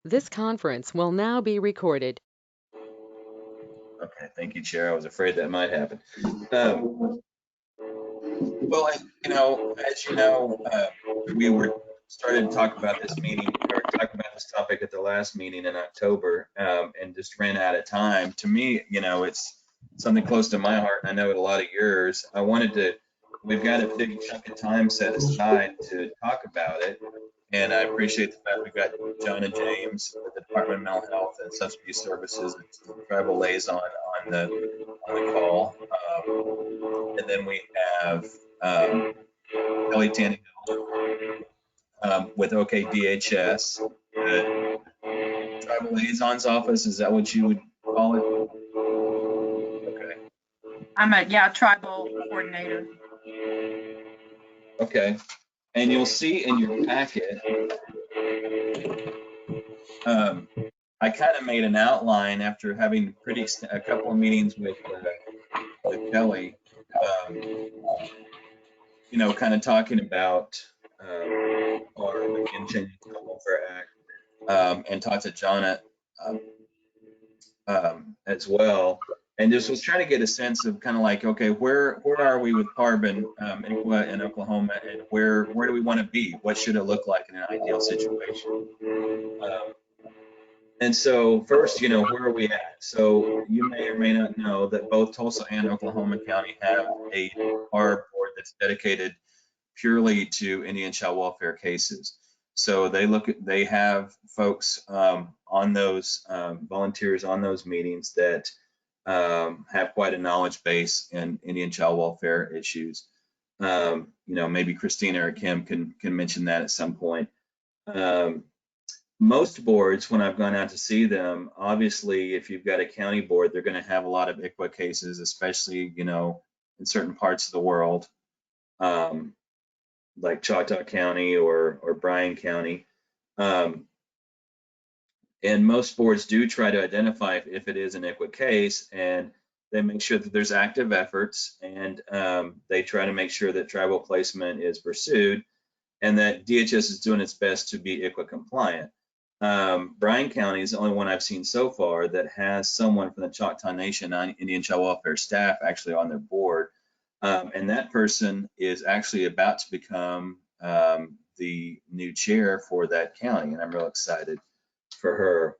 This conference will now be recorded. Okay, thank you, Chair. I was afraid that might happen. Well, as you know, we were started to talk about this meeting or talk about this topic at the last meeting in October, and just ran out of time. To me, it's something close to my heart, and I know it a lot of yours. We've got a big chunk of time set aside to talk about it. And I appreciate the fact we've got John and James with the Department of Mental Health and Substance Abuse Services, tribal liaison on the call. And then we have Kelly Tannehill with OKDHS, tribal liaison's office. Is that what you would call it? Okay. I'm a tribal coordinator. Okay. And you'll see in your packet, I kind of made an outline after having a couple of meetings with Kelly, kind of talking about our Changing the Welfare Act, and talked to John as well, and just was trying to get a sense of kind of like, okay, where are we with PARB in Oklahoma, and where do we want to be? What should it look like in an ideal situation? And so first, where are we at? So you may or may not know that both Tulsa and Oklahoma County have a PARB board that's dedicated purely to Indian child welfare cases. So they have folks on those volunteers on those meetings that have quite a knowledge base in Indian child welfare issues. Maybe Christina or Kim can mention that at some point. Most boards, when I've gone out to see them, obviously, if you've got a county board, they're going to have a lot of ICWA cases, especially, in certain parts of the world, like Choctaw County or Bryan County. And most boards do try to identify if it is an ICWA case, and they make sure that there's active efforts, and they try to make sure that tribal placement is pursued and that DHS is doing its best to be ICWA compliant. Bryan County is the only one I've seen so far that has someone from the Choctaw Nation on Indian child welfare staff actually on their board. And that person is actually about to become the new chair for that county, and I'm real excited for her.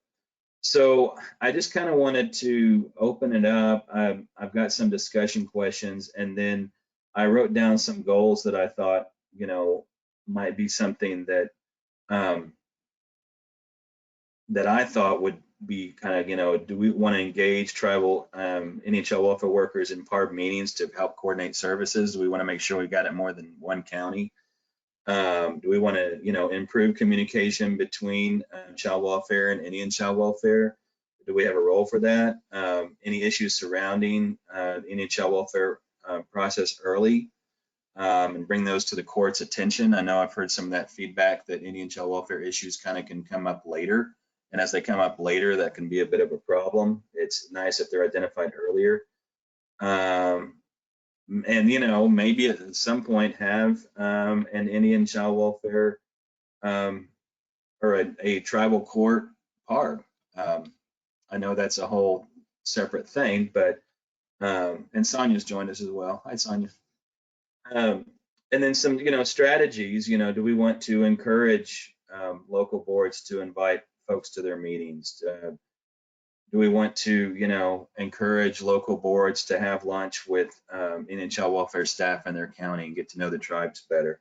So I just kind of wanted to open it up. I've got some discussion questions, and then I wrote down some goals that I thought, might be something that that I thought would be kind of, do we want to engage tribal Indian child welfare workers in PARB meetings to help coordinate services? Do we want to make sure we got it more than one county? Do we want to, improve communication between child welfare and Indian child welfare? Do we have a role for that? Any issues surrounding Indian child welfare process early, and bring those to the court's attention? I know I've heard some of that feedback that Indian child welfare issues kind of can come up later. And as they come up later, that can be a bit of a problem. It's nice if they're identified earlier. And, maybe at some point have an Indian child welfare or a tribal court PARB. I know that's a whole separate thing, but, and Sonia's joined us as well. Hi, Sonia. And then some, strategies, do we want to encourage local boards to invite folks to their meetings? Do we want to, encourage local boards to have lunch with Indian child welfare staff in their county and get to know the tribes better,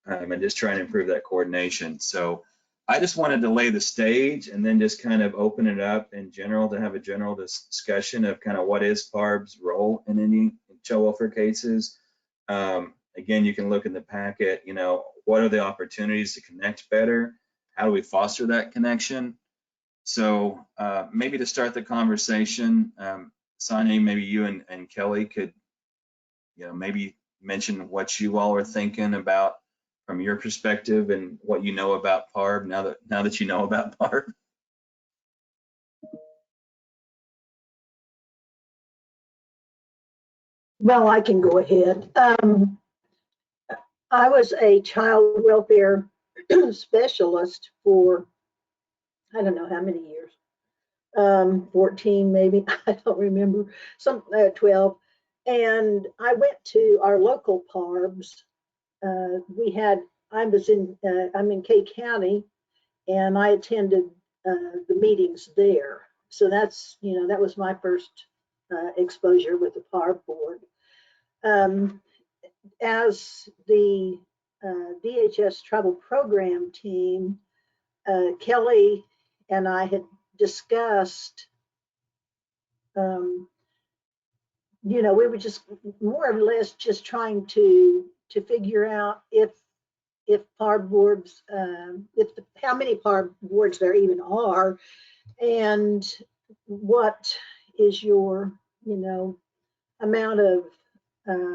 and just try and improve that coordination? So I just wanted to lay the stage and then just kind of open it up in general to have a general discussion of kind of what is PARB's role in Indian child welfare cases. Again, you can look in the packet, what are the opportunities to connect better? How do we foster that connection? So maybe to start the conversation, Sonia, maybe you and Kelly could, maybe mention what you all are thinking about from your perspective and what you know about PARB now that you know about PARB. Well, I can go ahead. I was a child welfare specialist for I don't know how many years. 14 maybe, I don't remember, 12. And I went to our local PARBs. I'm in Kay County, and I attended the meetings there. So that's, that was my first exposure with the PARB board. As the DHS Travel Program team, Kelly and I had discussed, we were just more or less just trying to figure out if PARB boards, how many PARB boards there even are, and what is your, amount of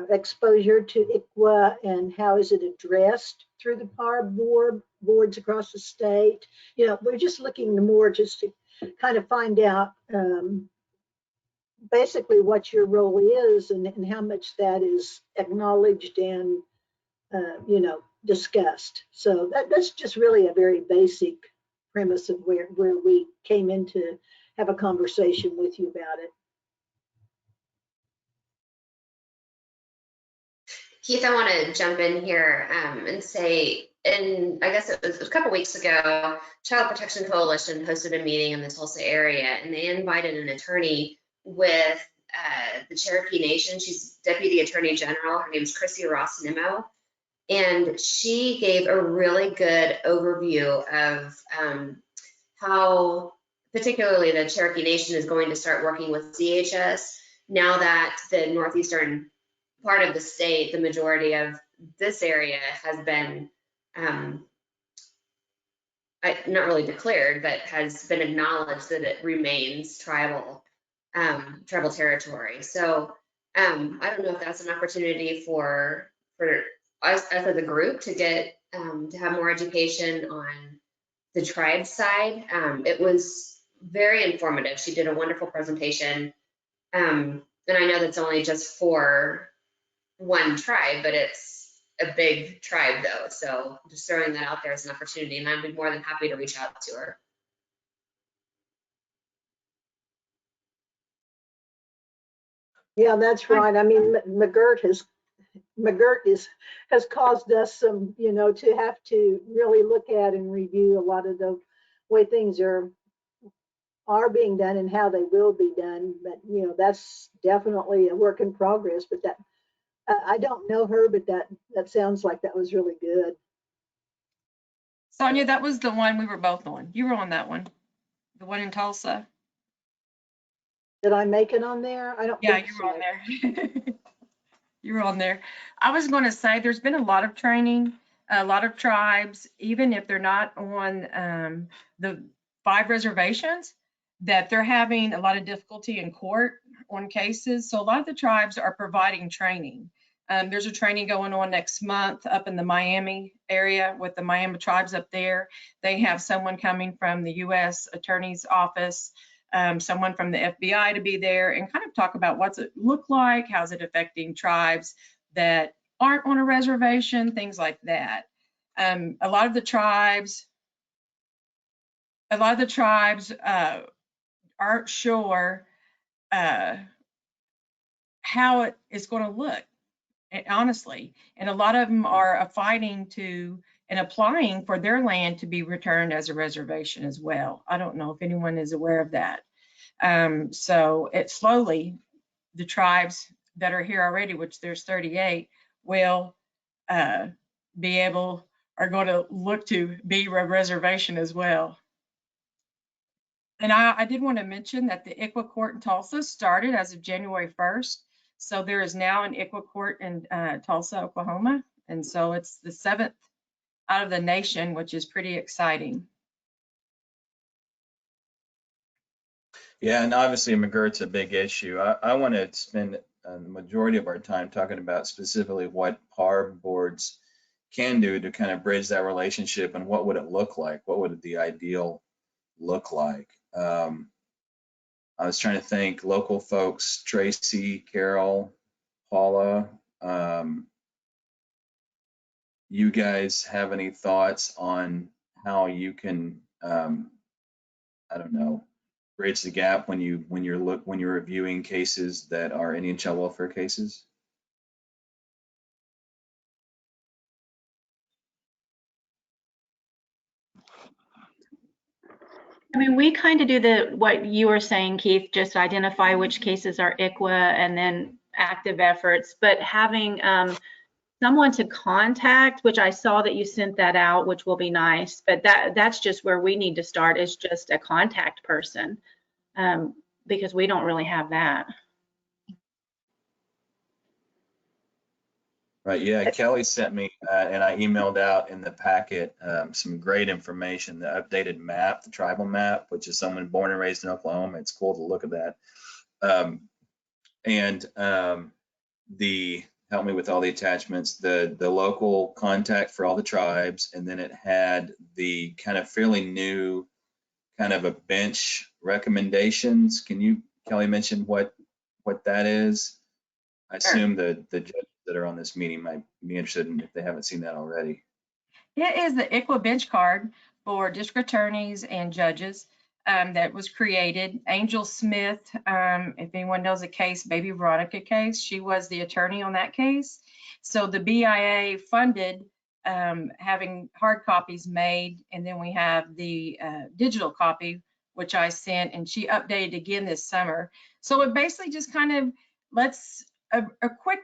exposure to ICWA, and how is it addressed through the PARB boards across the state. We're just looking more just to kind of find out basically what your role is, and how much that is acknowledged and discussed. So that's just really a very basic premise of where we came in to have a conversation with you about it. Keith, I want to jump in here and say, and I guess it was a couple weeks ago, Child Protection Coalition hosted a meeting in the Tulsa area, and they invited an attorney with the Cherokee Nation. She's Deputy Attorney General. Her name is Chrissy Ross Nimmo. And she gave a really good overview of how particularly the Cherokee Nation is going to start working with DHS now that the northeastern part of the state, the majority of this area has been not really declared, but has been acknowledged that it remains tribal territory. So I don't know if that's an opportunity for us as a group to get to have more education on the tribe side. It was very informative. She did a wonderful presentation. And I know that's only just for one tribe, but it's a big tribe though. So just throwing that out there as an opportunity, and I'd be more than happy to reach out to her. Yeah, that's right. I mean, McGirt has caused us some, to have to really look at and review a lot of the way things are being done and how they will be done. But that's definitely a work in progress. But that I don't know her, but that sounds like that was really good. Sonia, that was the one we were both on. You were on that one, the one in Tulsa. Did I make it on there? I don't. Yeah, think you so. were on there. You were on there. I was going to say there's been a lot of training, a lot of tribes, even if they're not on the 5 reservations, that they're having a lot of difficulty in court on cases. So a lot of the tribes are providing training. There's a training going on next month up in the Miami area with the Miami tribes up there. They have someone coming from the U.S. Attorney's Office, someone from the FBI to be there and kind of talk about what's it look like, how's it affecting tribes that aren't on a reservation, things like that. A lot of the tribes aren't sure how it is going to look, honestly, and a lot of them are fighting to and applying for their land to be returned as a reservation as well. I don't know if anyone is aware of that. So it slowly, the tribes that are here already, which there's 38, will are going to look to be a reservation as well. And I did want to mention that the ICWA court in Tulsa started as of January 1st. So there is now an ICWA court in Tulsa, Oklahoma. And so it's the 7th out of the nation, which is pretty exciting. Yeah, and obviously McGirt's a big issue. I want to spend the majority of our time talking about specifically what PARB boards can do to kind of bridge that relationship, and what would it look like? What would the ideal look like? I was trying to think, local folks, Tracy, Carol, Paula, you guys have any thoughts on how you can I don't know, bridge the gap when you're reviewing cases that are Indian child welfare cases? I mean, we kind of do what you were saying, Keith, just identify which cases are ICWA and then active efforts, but having someone to contact, which I saw that you sent that out, which will be nice, but that's just where we need to start, is just a contact person, because we don't really have that. Right, yeah, Kelly sent me, and I emailed out in the packet some great information, the updated map, the tribal map, which is someone born and raised in Oklahoma. It's cool to look at that. Help me with all the attachments, the local contact for all the tribes, and then it had the kind of fairly new kind of a bench recommendations. Can you, Kelly, mention what that is? I assume the judges that are on this meeting might be interested in, if they haven't seen that already. It is the ICWA bench card for district attorneys and judges that was created. Angel Smith, if anyone knows the case, Baby Veronica case, she was the attorney on that case. So the BIA funded having hard copies made, and then we have the digital copy, which I sent, and she updated again this summer. So it basically just kind of lets a quick,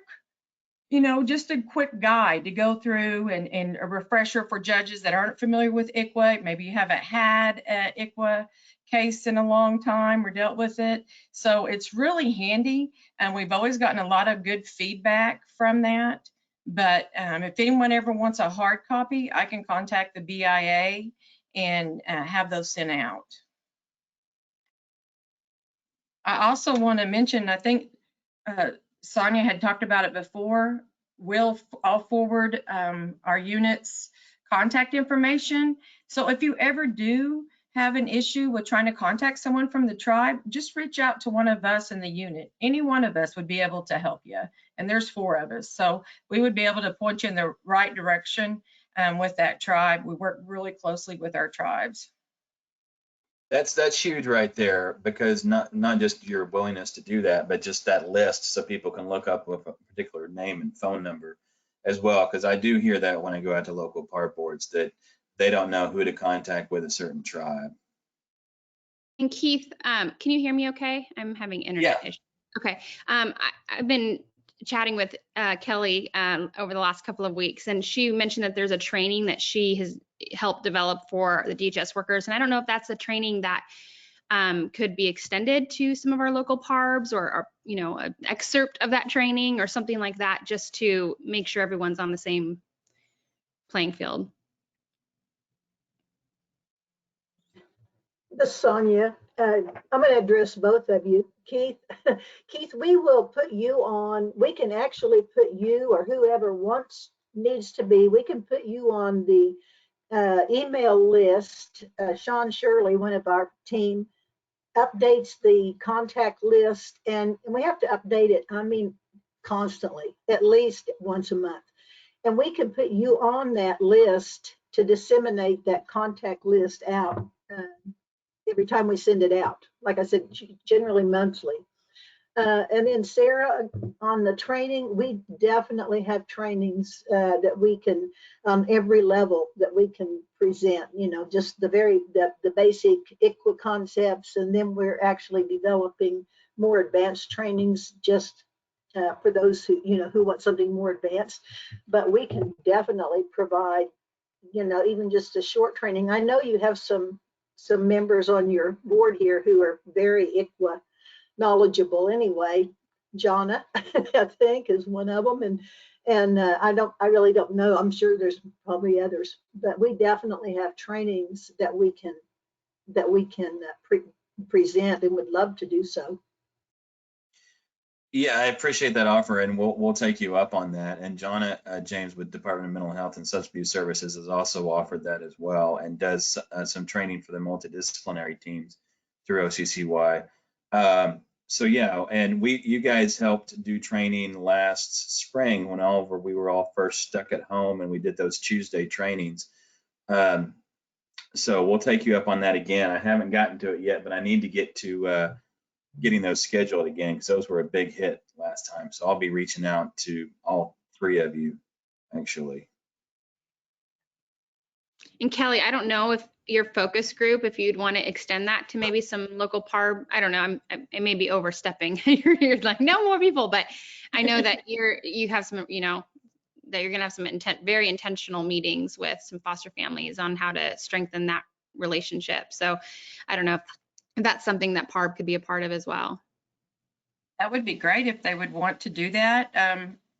just a quick guide to go through, and a refresher for judges that aren't familiar with ICWA. Maybe you haven't had an ICWA case in a long time or dealt with it. So it's really handy, and we've always gotten a lot of good feedback from that. But if anyone ever wants a hard copy, I can contact the BIA and have those sent out. I also want to mention, I think Sonia had talked about it before. I'll forward our unit's contact information. So if you ever do have an issue with trying to contact someone from the tribe, just reach out to one of us in the unit. Any one of us would be able to help you. And there's 4 of us. So we would be able to point you in the right direction with that tribe. We work really closely with our tribes. That's huge right there, because not just your willingness to do that, but just that list, so people can look up with a particular name and phone number as well. Because I do hear that when I go out to local PARB boards, that they don't know who to contact with a certain tribe. And Keith, can you hear me okay? I'm having internet issues. Okay. I've been chatting with Kelly over the last couple of weeks, and she mentioned that there's a training that she has helped develop for the DHS workers. And I don't know if that's a training that could be extended to some of our local PARBs, or an excerpt of that training or something like that, just to make sure everyone's on the same playing field. This is Sonia. I'm going to address both of you. Keith, Keith, we will put you on, we can actually put you, or whoever needs to be, we can put you on the email list. Sean Shirley, one of our team, updates the contact list, and we have to update it, constantly, at least once a month. And we can put you on that list to disseminate that contact list out every time we send it out. Like I said, generally monthly. And then Sarah, on the training, we definitely have trainings that we can, on every level that we can present, just the basic ICWA concepts. And then we're actually developing more advanced trainings just for those who want something more advanced. But we can definitely provide, even just a short training. I know you have some members on your board here who are very ICWA knowledgeable anyway. Jonna, I think, is one of them, and I really don't know. I'm sure there's probably others, but we definitely have trainings that we can present, and would love to do so. Yeah, I appreciate that offer, and we'll take you up on that. And Jonna James with Department of Mental Health and Substance Abuse Services has also offered that as well, and does some training for the multidisciplinary teams through OCCY. So yeah, and you guys helped do training last spring when we were all first stuck at home, and we did those Tuesday trainings. So we'll take you up on that again. I haven't gotten to it yet, but I need to get to getting those scheduled again because those were a big hit last time. So I'll be reaching out to all 3 of you, actually. And Kelly, I don't know if your focus group, if you'd want to extend that to maybe some local PARB, I don't know, I may be overstepping. You're like, no more people, but I know that you have some, you know, that you're going to have some very intentional meetings with some foster families on how to strengthen that relationship. So I don't know if that's something that PARB could be a part of as well. That would be great if they would want to do that.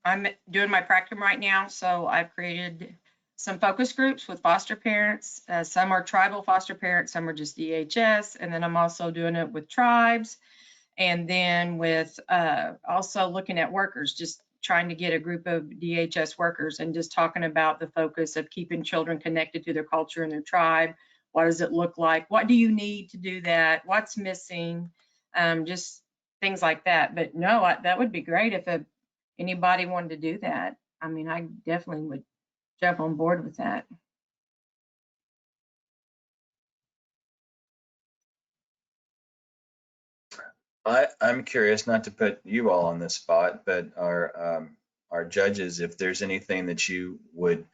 I'm doing my practicum right now, so I've created some focus groups with foster parents. Some are tribal foster parents, some are just DHS, and then I'm also doing it with tribes, and then with also looking at workers, just trying to get a group of DHS workers and just talking about the focus of keeping children connected to their culture and their tribe. What does it look like? What do you need to do that? What's missing? Just things like that. But no, that would be great if anybody wanted to do that. I mean, I definitely would jump on board with that. I'm curious, not to put you all on the spot, but our judges, if there's anything that you would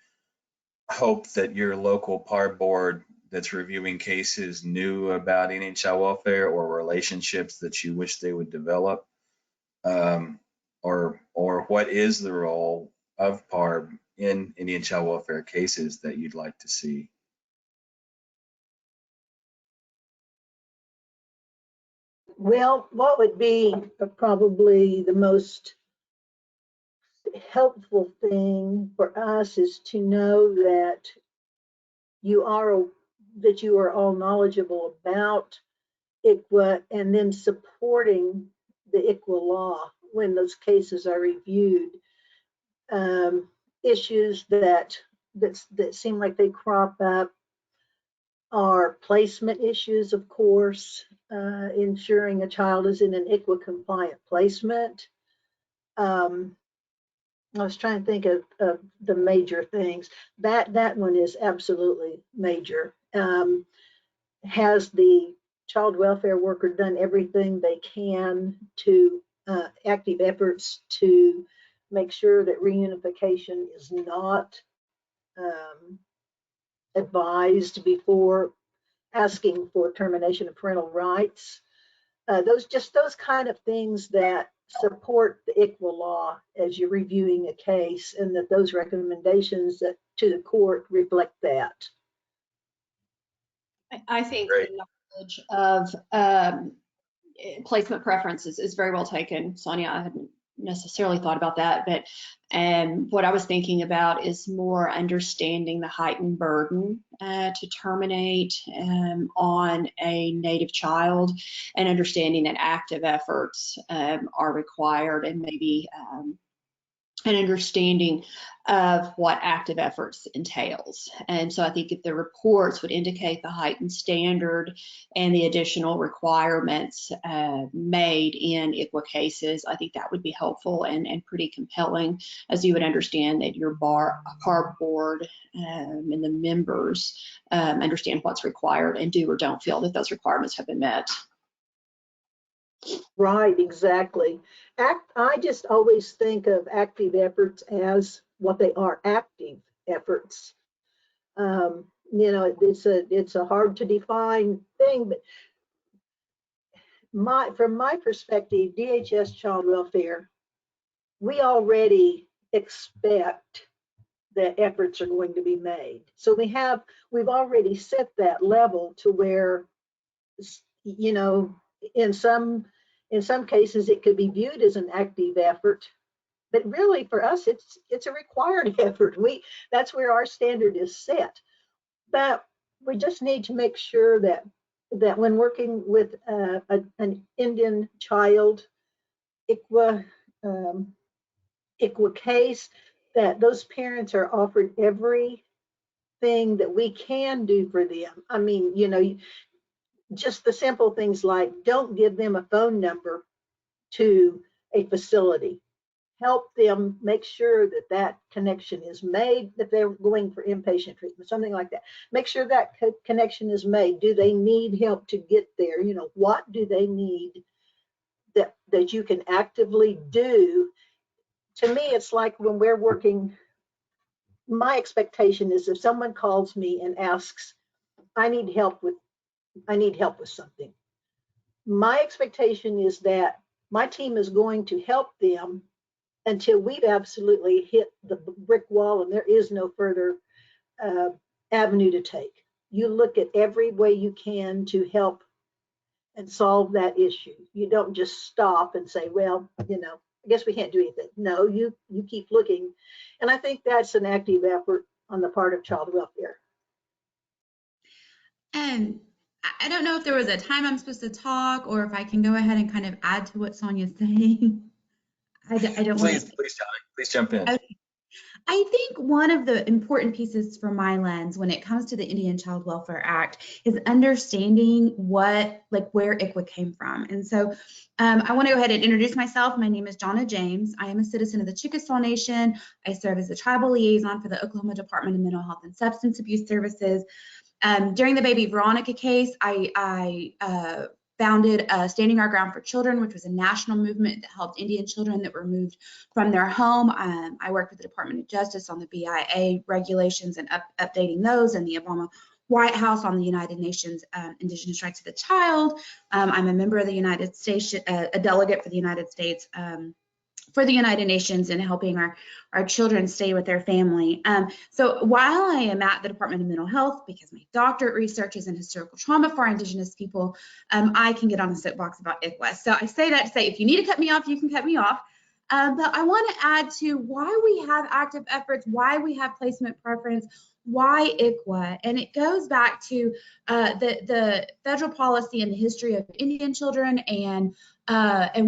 hope that your local PARB board that's reviewing cases knew about NHL welfare or relationships that you wish they would develop, or what is the role of PARB in Indian child welfare cases that you'd like to see? Well, what would be probably the most helpful thing for us is to know that you are all knowledgeable about ICWA and then supporting the ICWA law when those cases are reviewed. Issues that seem like they crop up are placement issues, of course, ensuring a child is in an ICWA compliant placement. I was trying to think of the major things. That one is absolutely major. Has the child welfare worker done everything they can to active efforts to make sure that reunification is not advised before asking for termination of parental rights? Those kind of things that support the ICWA law as you're reviewing a case, and that those recommendations that to the court reflect that. I think Great. the knowledge of placement preferences is very well taken, Sonia. I hadn't necessarily thought about that, but what I was thinking about is more understanding the heightened burden to terminate on a Native child, and understanding that active efforts are required, and maybe an understanding of what active efforts entails. And so I think if the reports would indicate the heightened standard and the additional requirements made in ICWA cases, I think that would be helpful and pretty compelling, as you would understand that your PARB board and the members understand what's required and do or don't feel that those requirements have been met. Right, exactly. I just always think of active efforts as what they are, active efforts. You know, it's a hard to define thing, but from my perspective, DHS child welfare, we already expect that efforts are going to be made. So we've already set that level to where, you know, in some cases it could be viewed as an active effort, but really for us it's a required effort. That's where our standard is set. But we just need to make sure that when working with an Indian child ICWA case, that those parents are offered everything that we can do for them. I mean, you know, just the simple things like don't give them a phone number to a facility. help them make sure that that connection is made, that they're going for inpatient treatment, something like that. Make sure that connection is made. Do they need help to get there? You know, what do they need that you can actively do? To me, it's like when we're working, my expectation is if someone calls me and asks, I need help with something. My expectation is that my team is going to help them until we've absolutely hit the brick wall and there is no further avenue to take. You look at every way you can to help and solve that issue. You don't just stop and say, well, you know, I guess we can't do anything. No, you keep looking. And I think that's an active effort on the part of child welfare. And I don't know if there was a time I'm supposed to talk or if I can go ahead and kind of add to what Sonia's saying. I don't want to. Please jump in. Okay. I think one of the important pieces from my lens when it comes to the Indian Child Welfare Act is understanding where ICWA came from. And so I want to go ahead and introduce myself. My name is Jonna James. I am a citizen of the Chickasaw Nation. I serve as the tribal liaison for the Oklahoma Department of Mental Health and Substance Abuse Services. During the baby Veronica case, I founded Standing Our Ground for Children, which was a national movement that helped Indian children that were moved from their home. I worked with the Department of Justice on the BIA regulations and updating those, and the Obama White House on the United Nations Indigenous Rights of the Child. I'm a member of the United States, a delegate for the United States for the United Nations and helping our children stay with their family. So while I am at the Department of Mental Health, because my doctorate research is in historical trauma for Indigenous people, I can get on a soapbox about ICWA. So I say that to say, if you need to cut me off, you can cut me off. But I want to add to why we have active efforts, why we have placement preference, why ICWA, and it goes back to the federal policy and the history of Indian children and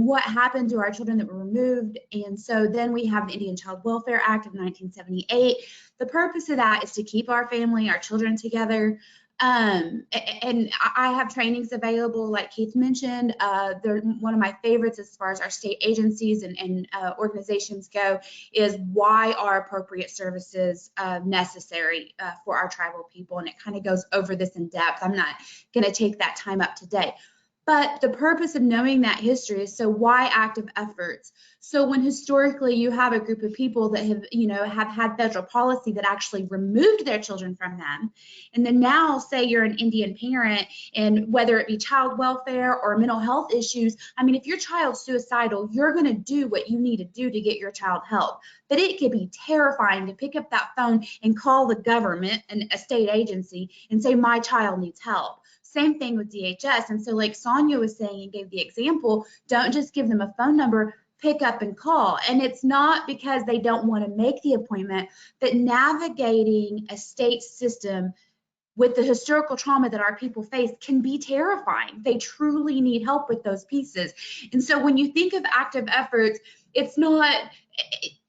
what happened to our children that were removed. And so then we have the Indian Child Welfare Act of 1978. The purpose of that is to keep our family, our children together. And I have trainings available, like Keith mentioned. They're one of my favorites as far as our state agencies and organizations go, is why are appropriate services necessary for our tribal people? And it kind of goes over this in depth. I'm not going to take that time up today. But the purpose of knowing that history is so why active efforts? So when historically you have a group of people that have had federal policy that actually removed their children from them, and then now say you're an Indian parent, and whether it be child welfare or mental health issues, I mean, if your child's suicidal, you're going to do what you need to do to get your child help. But it could be terrifying to pick up that phone and call the government and a state agency and say, my child needs help. Same thing with DHS. And so like Sonia was saying and gave the example, don't just give them a phone number, pick up and call. And it's not because they don't want to make the appointment, but navigating a state system with the historical trauma that our people face can be terrifying. They truly need help with those pieces. And so when you think of active efforts, it's not,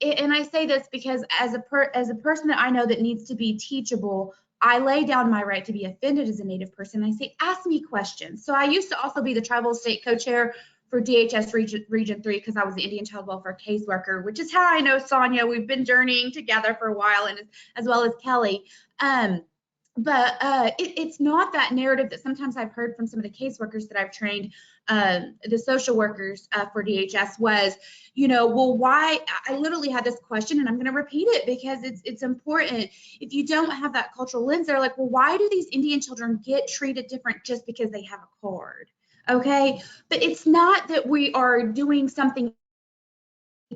and I say this because as a person that I know that needs to be teachable, I lay down my right to be offended as a Native person. I say, ask me questions. So I used to also be the tribal state co-chair for DHS Region 3 because I was the Indian Child Welfare caseworker, which is how I know Sonia. We've been journeying together for a while, and as well as Kelly. But it's not that narrative that sometimes I've heard from some of the caseworkers that I've trained, the social workers for DHS was, well, why? I literally had this question, and I'm going to repeat it because it's important. If you don't have that cultural lens, they're like, well, why do these Indian children get treated different just because they have a card? Okay, but it's not that we are doing something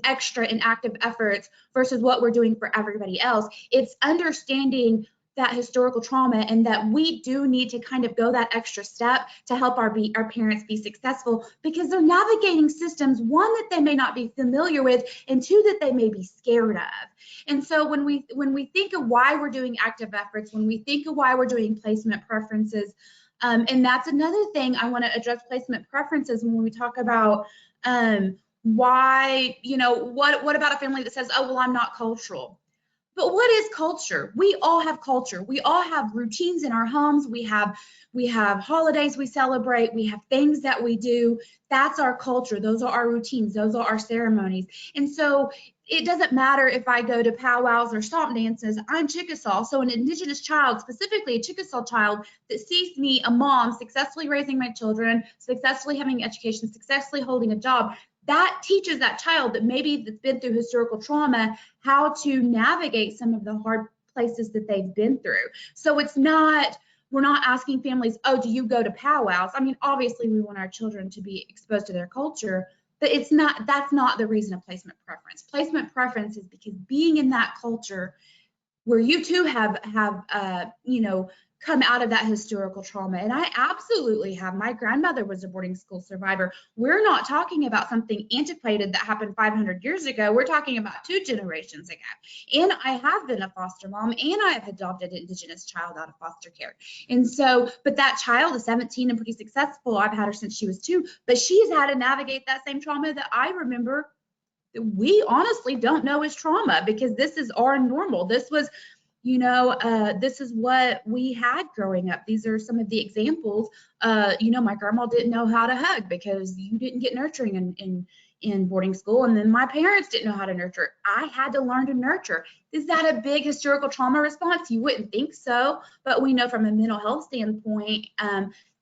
extra in active efforts versus what we're doing for everybody else. It's understanding that historical trauma and that we do need to kind of go that extra step to help our parents be successful, because they're navigating systems, one, that they may not be familiar with, and two, that they may be scared of. And so when we think of why we're doing active efforts, when we think of why we're doing placement preferences, and that's another thing I want to address, placement preferences, when we talk about why, what about a family that says, oh, well, I'm not cultural? But what is culture? We all have culture. We all have routines in our homes. We have holidays we celebrate. We have things that we do. That's our culture. Those are our routines. Those are our ceremonies. And so it doesn't matter if I go to powwows or stomp dances. I'm Chickasaw. So an Indigenous child, specifically a Chickasaw child that sees me, a mom, successfully raising my children, successfully having education, successfully holding a job, that teaches that child that maybe that's been through historical trauma how to navigate some of the hard places that they've been through. So it's not, we're not asking families, oh, do you go to powwows? I mean, obviously we want our children to be exposed to their culture, but it's not, that's not the reason of placement preference. Placement preference is because being in that culture where you too have you know, come out of that historical trauma. And I absolutely have. My grandmother was a boarding school survivor. We're not talking about something antiquated that happened 500 years ago. We're talking about 2 generations ago. And I have been a foster mom, and I have adopted an Indigenous child out of foster care. And so, but that child is 17 and pretty successful. I've had her since she was 2, but she's had to navigate that same trauma that I remember. We honestly don't know is trauma, because this is our normal. This was, you know, this is what we had growing up. These are some of the examples. You know, my grandma didn't know how to hug because you didn't get nurturing in boarding school. And then my parents didn't know how to nurture. I had to learn to nurture. Is that a big historical trauma response? You wouldn't think so, but we know from a mental health standpoint,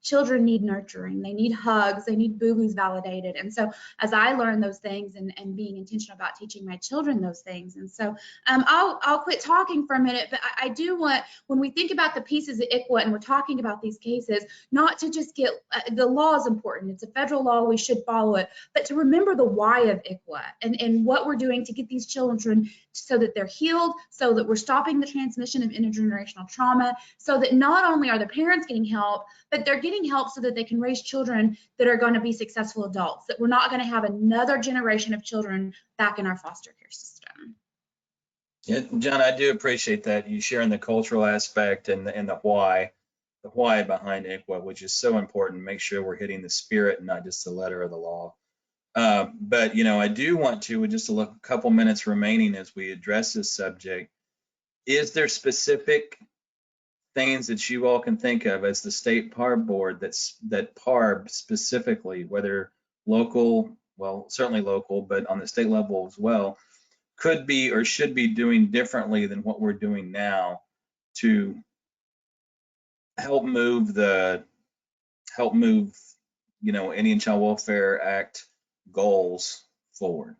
children need nurturing. They need hugs. They need boo-boos validated. And so as I learn those things and being intentional about teaching my children those things. And so I'll quit talking for a minute, but I do want, when we think about the pieces of ICWA and we're talking about these cases, not to just get, the law is important. It's a federal law. We should follow it, but to remember the why of ICWA and what we're doing to get these children so that they're healed, so that we're stopping the transmission of intergenerational trauma, so that not only are the parents getting help, but they're getting help so that they can raise children that are going to be successful adults, that we're not going to have another generation of children back in our foster care system. Yeah, John, I do appreciate that you sharing the cultural aspect and the why behind ICWA, which is so important. Make sure we're hitting the spirit and not just the letter of the law. But, you know, I do want to, with just a couple minutes remaining as we address this subject, is there specific things that you all can think of as the state PARB board that PARB specifically, whether local, well, certainly local, but on the state level as well, could be or should be doing differently than what we're doing now to help move, you know, Indian Child Welfare Act goals forward?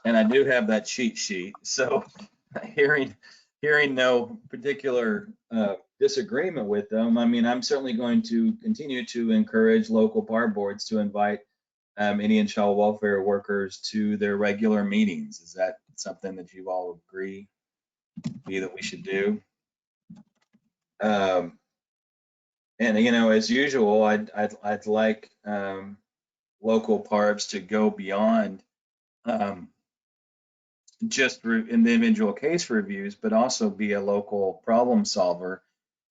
And I do have that cheat sheet. So hearing no particular disagreement with them, I mean, I'm certainly going to continue to encourage local PARB boards to invite Indian child welfare workers to their regular meetings. Is that something that you all agree that we should do? And you know, as usual, I'd like local PARBs to go beyond just in the individual case reviews, but also be a local problem solver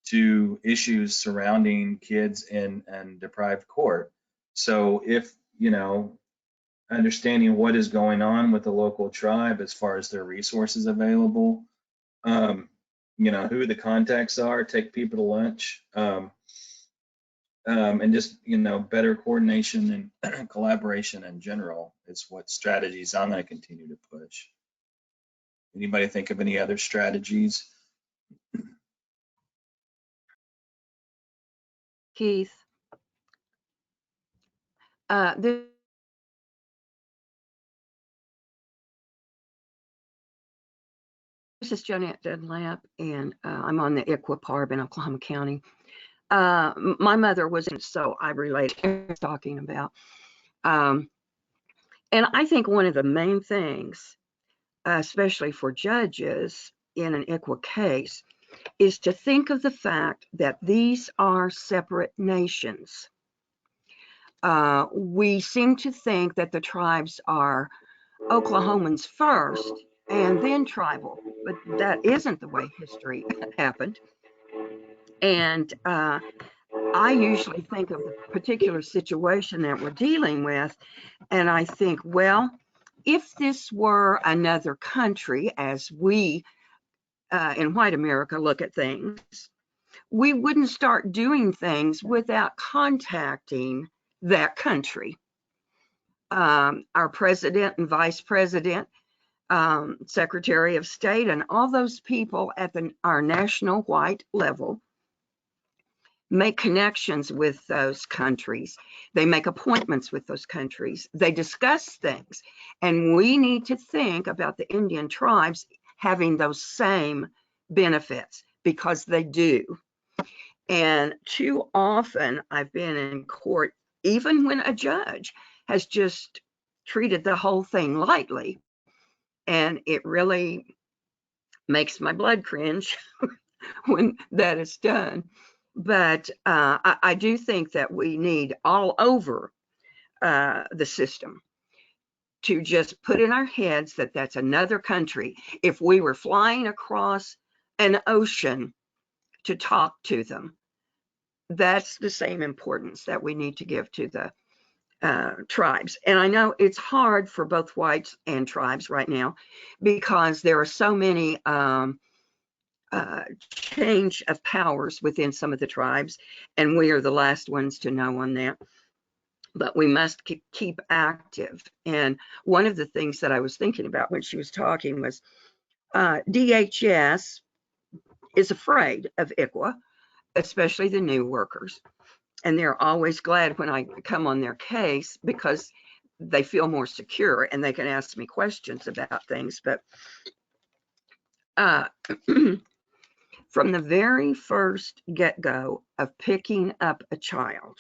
to issues surrounding kids in deprived court. So if, you know, understanding what is going on with the local tribe as far as their resources available, you know, who the contacts are, take people to lunch, and just, you know, better coordination and collaboration in general is what strategies I'm going to continue to push. Anybody think of any other strategies? Keith, this is Jeanette Dunlap, and I'm on the ICWA PARB in Oklahoma County. My mother was in, so I relate to what you're talking about. And I think one of the main things, especially for judges in an ICWA case, is to think of the fact that these are separate nations. We seem to think that the tribes are Oklahomans first and then tribal, but that isn't the way history happened. And I usually think of the particular situation that we're dealing with, and I think, well, if this were another country, as we in white America look at things, we wouldn't start doing things without contacting that country. Our president and vice president, secretary of state, and all those people at our national white level make connections with those countries. They make appointments with those countries. They discuss things. And we need to think about the Indian tribes having those same benefits, because they do. And too often I've been in court, even when a judge has just treated the whole thing lightly, and it really makes my blood cringe when that is done. But I do think that we need all over the system to just put in our heads that that's another country. If we were flying across an ocean to talk to them, that's the same importance that we need to give to the tribes. And I know it's hard for both whites and tribes right now, because there are so many change of powers within some of the tribes, and we are the last ones to know on that. But we must keep active. And one of the things that I was thinking about when she was talking was DHS is afraid of ICWA, especially the new workers. And they're always glad when I come on their case, because they feel more secure and they can ask me questions about things. But from the very first get-go of picking up a child,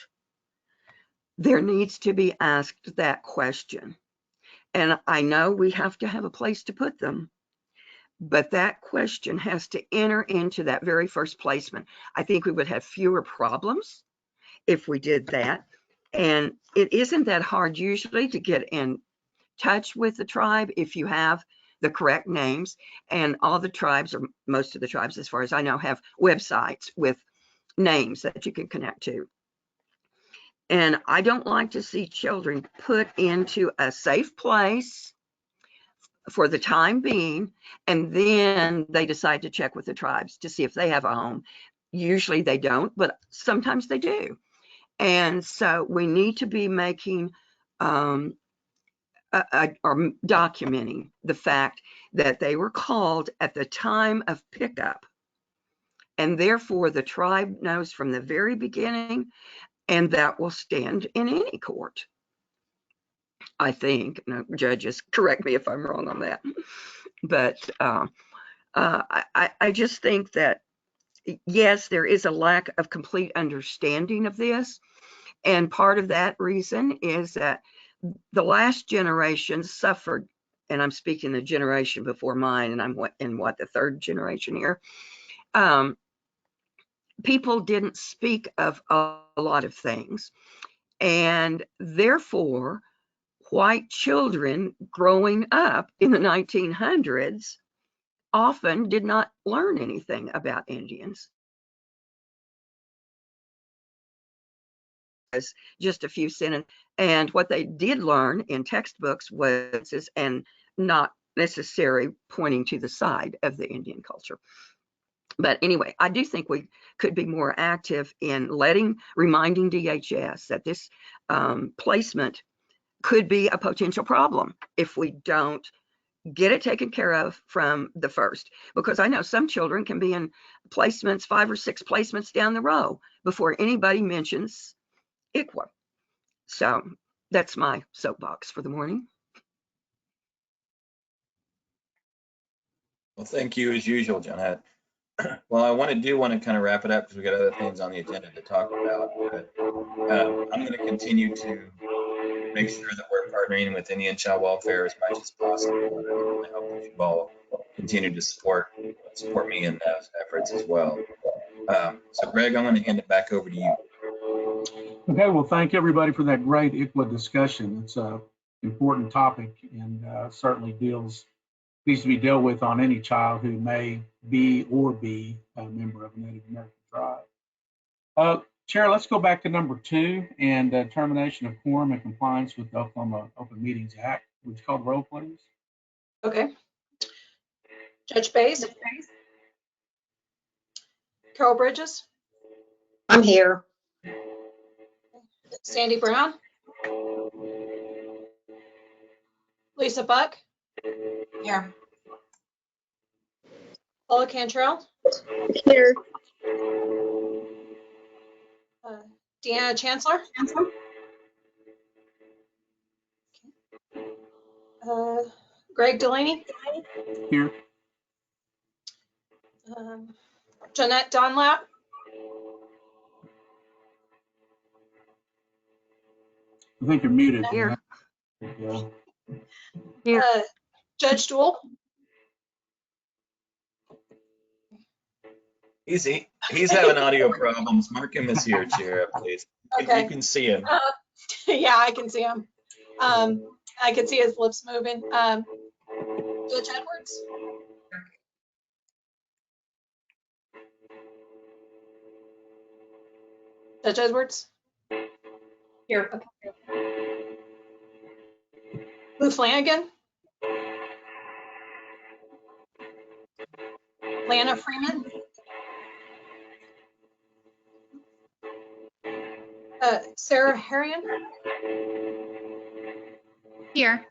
there needs to be asked that question. And I know we have to have a place to put them, but that question has to enter into that very first placement. I think we would have fewer problems if we did that. And it isn't that hard usually to get in touch with the tribe if you have the correct names. And all the tribes, or most of the tribes as far as I know, have websites with names that you can connect to. And I don't like to see children put into a safe place for the time being, and then they decide to check with the tribes to see if they have a home. Usually they don't, but sometimes they do. And so we need to be making or documenting the fact that they were called at the time of pickup. And therefore the tribe knows from the very beginning, and that will stand in any court. I think. No, judges, correct me if I'm wrong on that. But I just think that, yes, there is a lack of complete understanding of this. And part of that reason is that the last generation suffered, and I'm speaking the generation before mine, and I'm the third generation here. People didn't speak of a lot of things. And therefore, white children growing up in the 1900s often did not learn anything about Indians. Just a few sentences, and what they did learn in textbooks was, and not necessarily pointing to the side of the Indian culture. But anyway, I do think we could be more active in reminding DHS that this placement could be a potential problem if we don't get it taken care of from the first. Because I know some children can be in placements, 5 or 6 placements down the row before anybody mentions ICWA. So that's my soapbox for the morning. Well, thank you as usual, John. Well, I want to kind of wrap it up because we got other things on the agenda to talk about. But I'm going to continue to make sure that we're partnering with Indian child welfare as much as possible. And I hope that you all continue to support me in those efforts as well. So Greg, I'm going to hand it back over to you. Okay, well, thank everybody for that great ICWA discussion. It's an important topic, and certainly needs to be dealt with on any child who may be or be a member of a Native American tribe. Chair, let's go back to number 2 and termination of quorum in compliance with the Oklahoma Open Meetings Act. Would you call the roll, please? Okay. Judge Bays? Carol Bridges? I'm here. Sandy Brown? Lisa Buck? Here. Paula Cantrell? Here. Deanna Chancellor? Greg Delaney? Here. Jeanette Dunlap? I think you're muted. Here. Yeah. Here. Judge Duell? He's having audio problems. Mark him as here, Chair, please. Okay. You can see him. Yeah, I can see him. I can see his lips moving. Judge Edwards? Judge Edwards? Here. Okay. Lou Flanagan? Lana Freeman? Sarah Harrion? Here.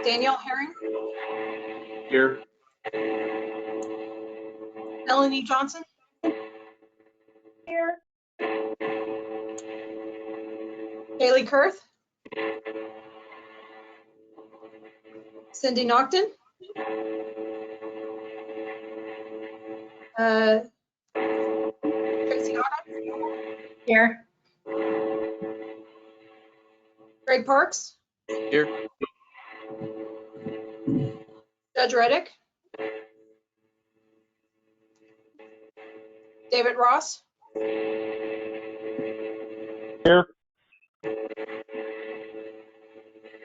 Danielle Herring? Here. Melanie Johnson? Here. Haley Kurth? Cindy Nocton? Tracy Otto? Here. Greg Parks? Here. Judge Reddick? David Ross? Here.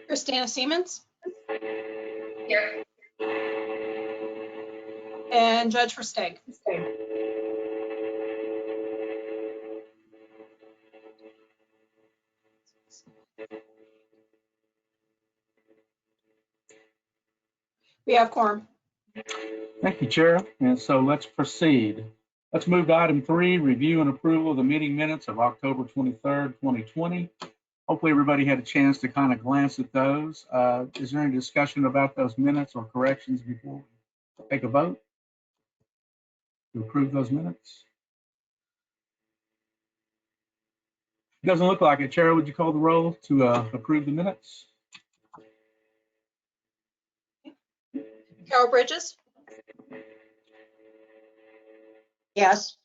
Christina Siemens? Here. And Judge Versteeg. We have quorum. Thank you, Chair. And so let's proceed. Let's move to item 3, review and approval of the meeting minutes of October 23rd, 2020. Hopefully everybody had a chance to kind of glance at those. Is there any discussion about those minutes or corrections before we take a vote to approve those minutes? It doesn't look like it. Chair, would you call the roll to approve the minutes? Carol Bridges? Yes.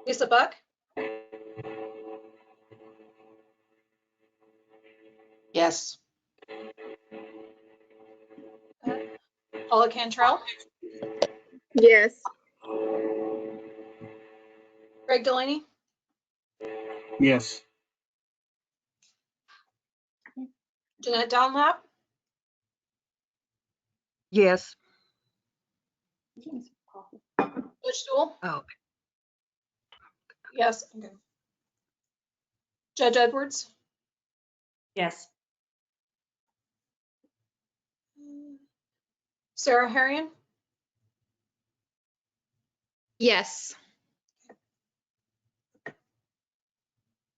Lisa Buck? Yes. Paula Cantrell? Yes. Greg Delaney? Yes. Jeanette Dunlap? Yes. Judge Duell? Oh. Yes. Okay. Judge Edwards? Yes. Sarah Harrion? Yes.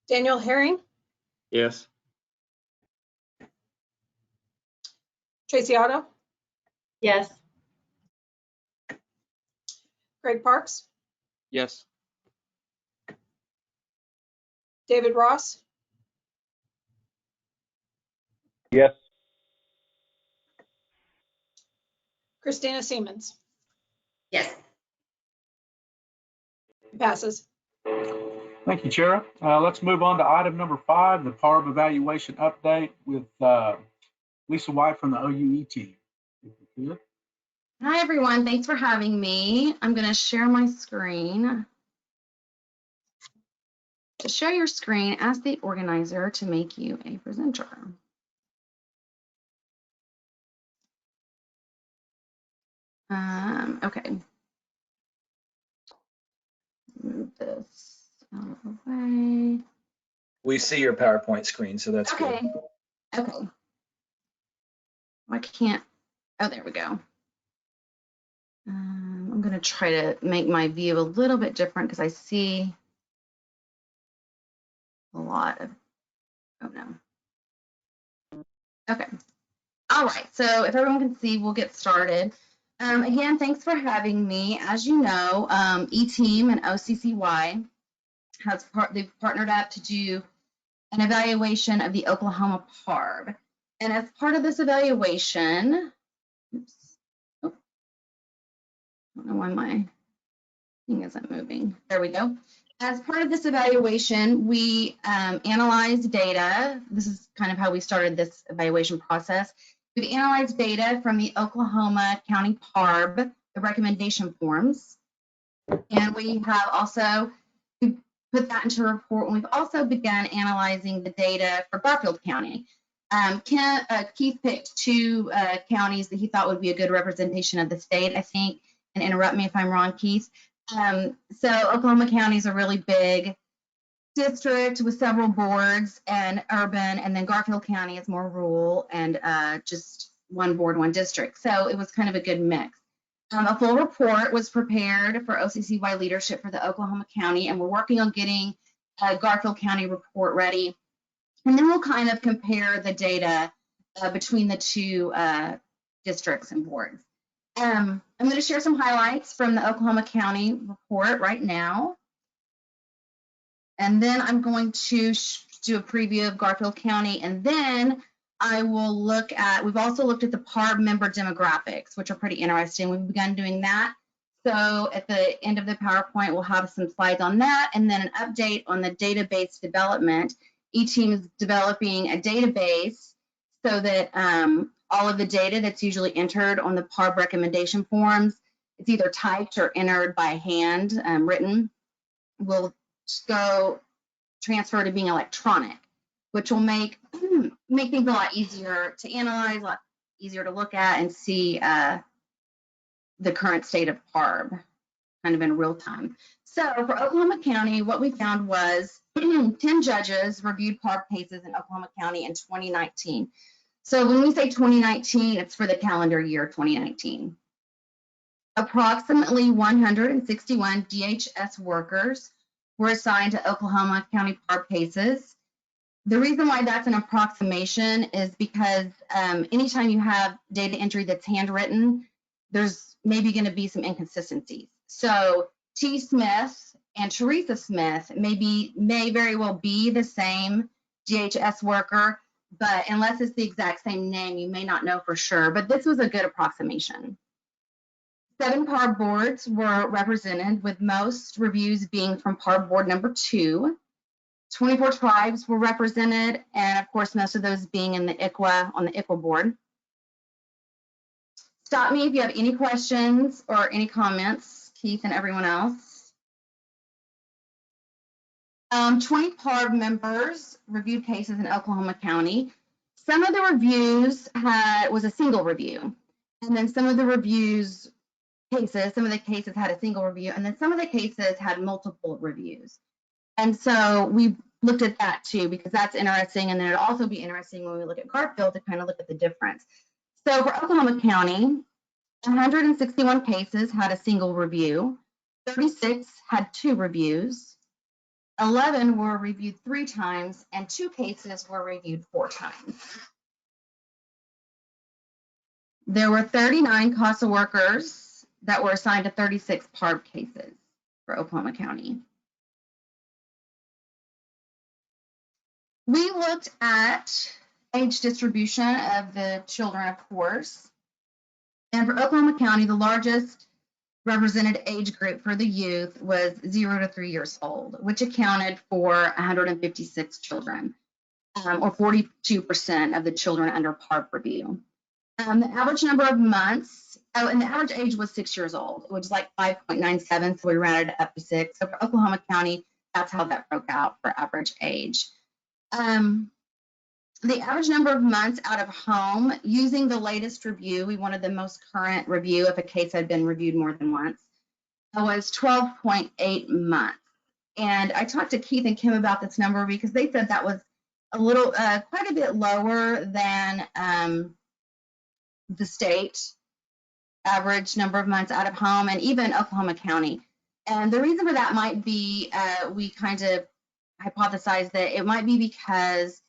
Danielle Herring? Yes. Tracy Otto? Yes. Greg Parks? Yes. David Ross? Yes. Christina Siemens? Yes. Passes. Thank you, Chair. Let's move on to item number 5, the PARB evaluation update with Lisa White from the OUE team. If you could. Hi, everyone. Thanks for having me. I'm going to share my screen. To share your screen, ask the organizer to make you a presenter. Okay. Move this out of the way. We see your PowerPoint screen, so that's good. Okay. Okay. I can't. Oh, there we go. I'm going to try to make my view a little bit different because I see a lot of. Oh no. Okay. All right. So if everyone can see, we'll get started. Again, thanks for having me. As you know, E-Team and OCCY they've partnered up to do an evaluation of the Oklahoma PARB. And as part of this evaluation, oops, oh, I don't know why my thing isn't moving. There we go. As part of this evaluation, we analyzed data. This is kind of how we started this evaluation process. We've analyzed data from the Oklahoma County PARB, the recommendation forms. And we have also put that into a report. And we've also begun analyzing the data for Garfield County. Keith picked two counties that he thought would be a good representation of the state, I think, and interrupt me if I'm wrong, Keith. So Oklahoma County is a really big district with several boards and urban, and then Garfield County is more rural and just one board, one district. So it was kind of a good mix. A full report was prepared for OCCY leadership for the Oklahoma County, and we're working on getting a Garfield County report ready. And then we'll kind of compare the data between the two districts and boards. I'm going to share some highlights from the Oklahoma County report right now. And then I'm going to do a preview of Garfield County, and then I will look at, we've also looked at the PARB member demographics, which are pretty interesting. We've begun doing that. So at the end of the PowerPoint, we'll have some slides on that, and then an update on the database development. E-Team is developing a database so that all of the data that's usually entered on the PARB recommendation forms, it's either typed or entered by hand, written, will go transfer to being electronic, which will make things a lot easier to analyze, a lot easier to look at and see the current state of PARB kind of in real time. So for Oklahoma County, what we found was 10 judges reviewed PARB cases in Oklahoma County in 2019. So when we say 2019, it's for the calendar year 2019. Approximately 161 DHS workers were assigned to Oklahoma County PARB cases. The reason why that's an approximation is because anytime you have data entry that's handwritten, there's maybe going to be some inconsistencies. So T. Smith and Teresa Smith may very well be the same DHS worker, but unless it's the exact same name, you may not know for sure. But this was a good approximation. 7 PARB boards were represented, with most reviews being from PARB board number 2. 24 tribes were represented, and of course, most of those being in the ICWA, on the ICWA board. Stop me if you have any questions or any comments, Keith and everyone else. 20 PARB members reviewed cases in Oklahoma County. Some of the reviews was a single review, and then some of the cases had a single review, and then some of the cases had multiple reviews. And so we looked at that too, because that's interesting. And then it'll also be interesting when we look at Garfield to kind of look at the difference. So for Oklahoma County, 161 cases had a single review, 36 had 2 reviews, 11 were reviewed 3 times, and 2 cases were reviewed 4 times. There were 39 CASA workers that were assigned to 36 PARB cases for Oklahoma County. We looked at age distribution of the children, of course. And for Oklahoma County, the largest represented age group for the youth was 0 to 3 years old, which accounted for 156 children, or 42% of the children under PARB review. The average number of months, and the average age was 6 years old, which is like 5.97, so we rounded it up to 6. So for Oklahoma County, that's how that broke out for average age. The average number of months out of home using the latest review, we wanted the most current review if a case had been reviewed more than once, was 12.8 months. And I talked to Keith and Kim about this number because they said that was a little, quite a bit lower than the state average number of months out of home and even Oklahoma County. And the reason for that might be, we kind of hypothesized that it might be because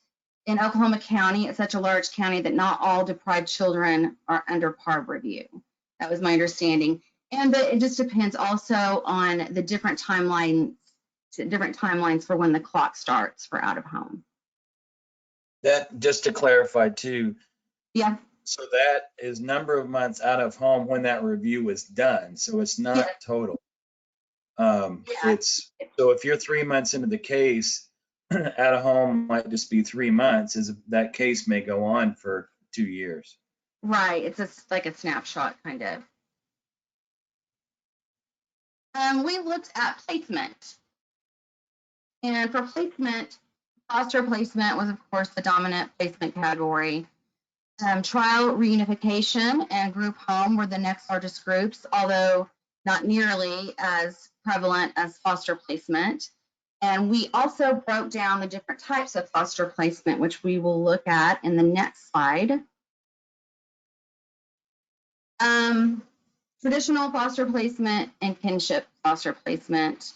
in Oklahoma County, it's such a large county that not all deprived children are under PARB review. That was my understanding. And that it just depends also on the different timelines for when the clock starts for out of home. That, just to clarify too. Yeah. So that is number of months out of home when that review was done. So it's not total. It's, so if you're 3 months into the case, out of home might just be 3 months, as that case may go on for 2 years. Right, it's just like a snapshot kind of. We looked at placement. And for placement, foster placement was of course the dominant placement category. Trial reunification and group home were the next largest groups, although not nearly as prevalent as foster placement. And we also broke down the different types of foster placement, which we will look at in the next slide. Traditional foster placement and kinship foster placement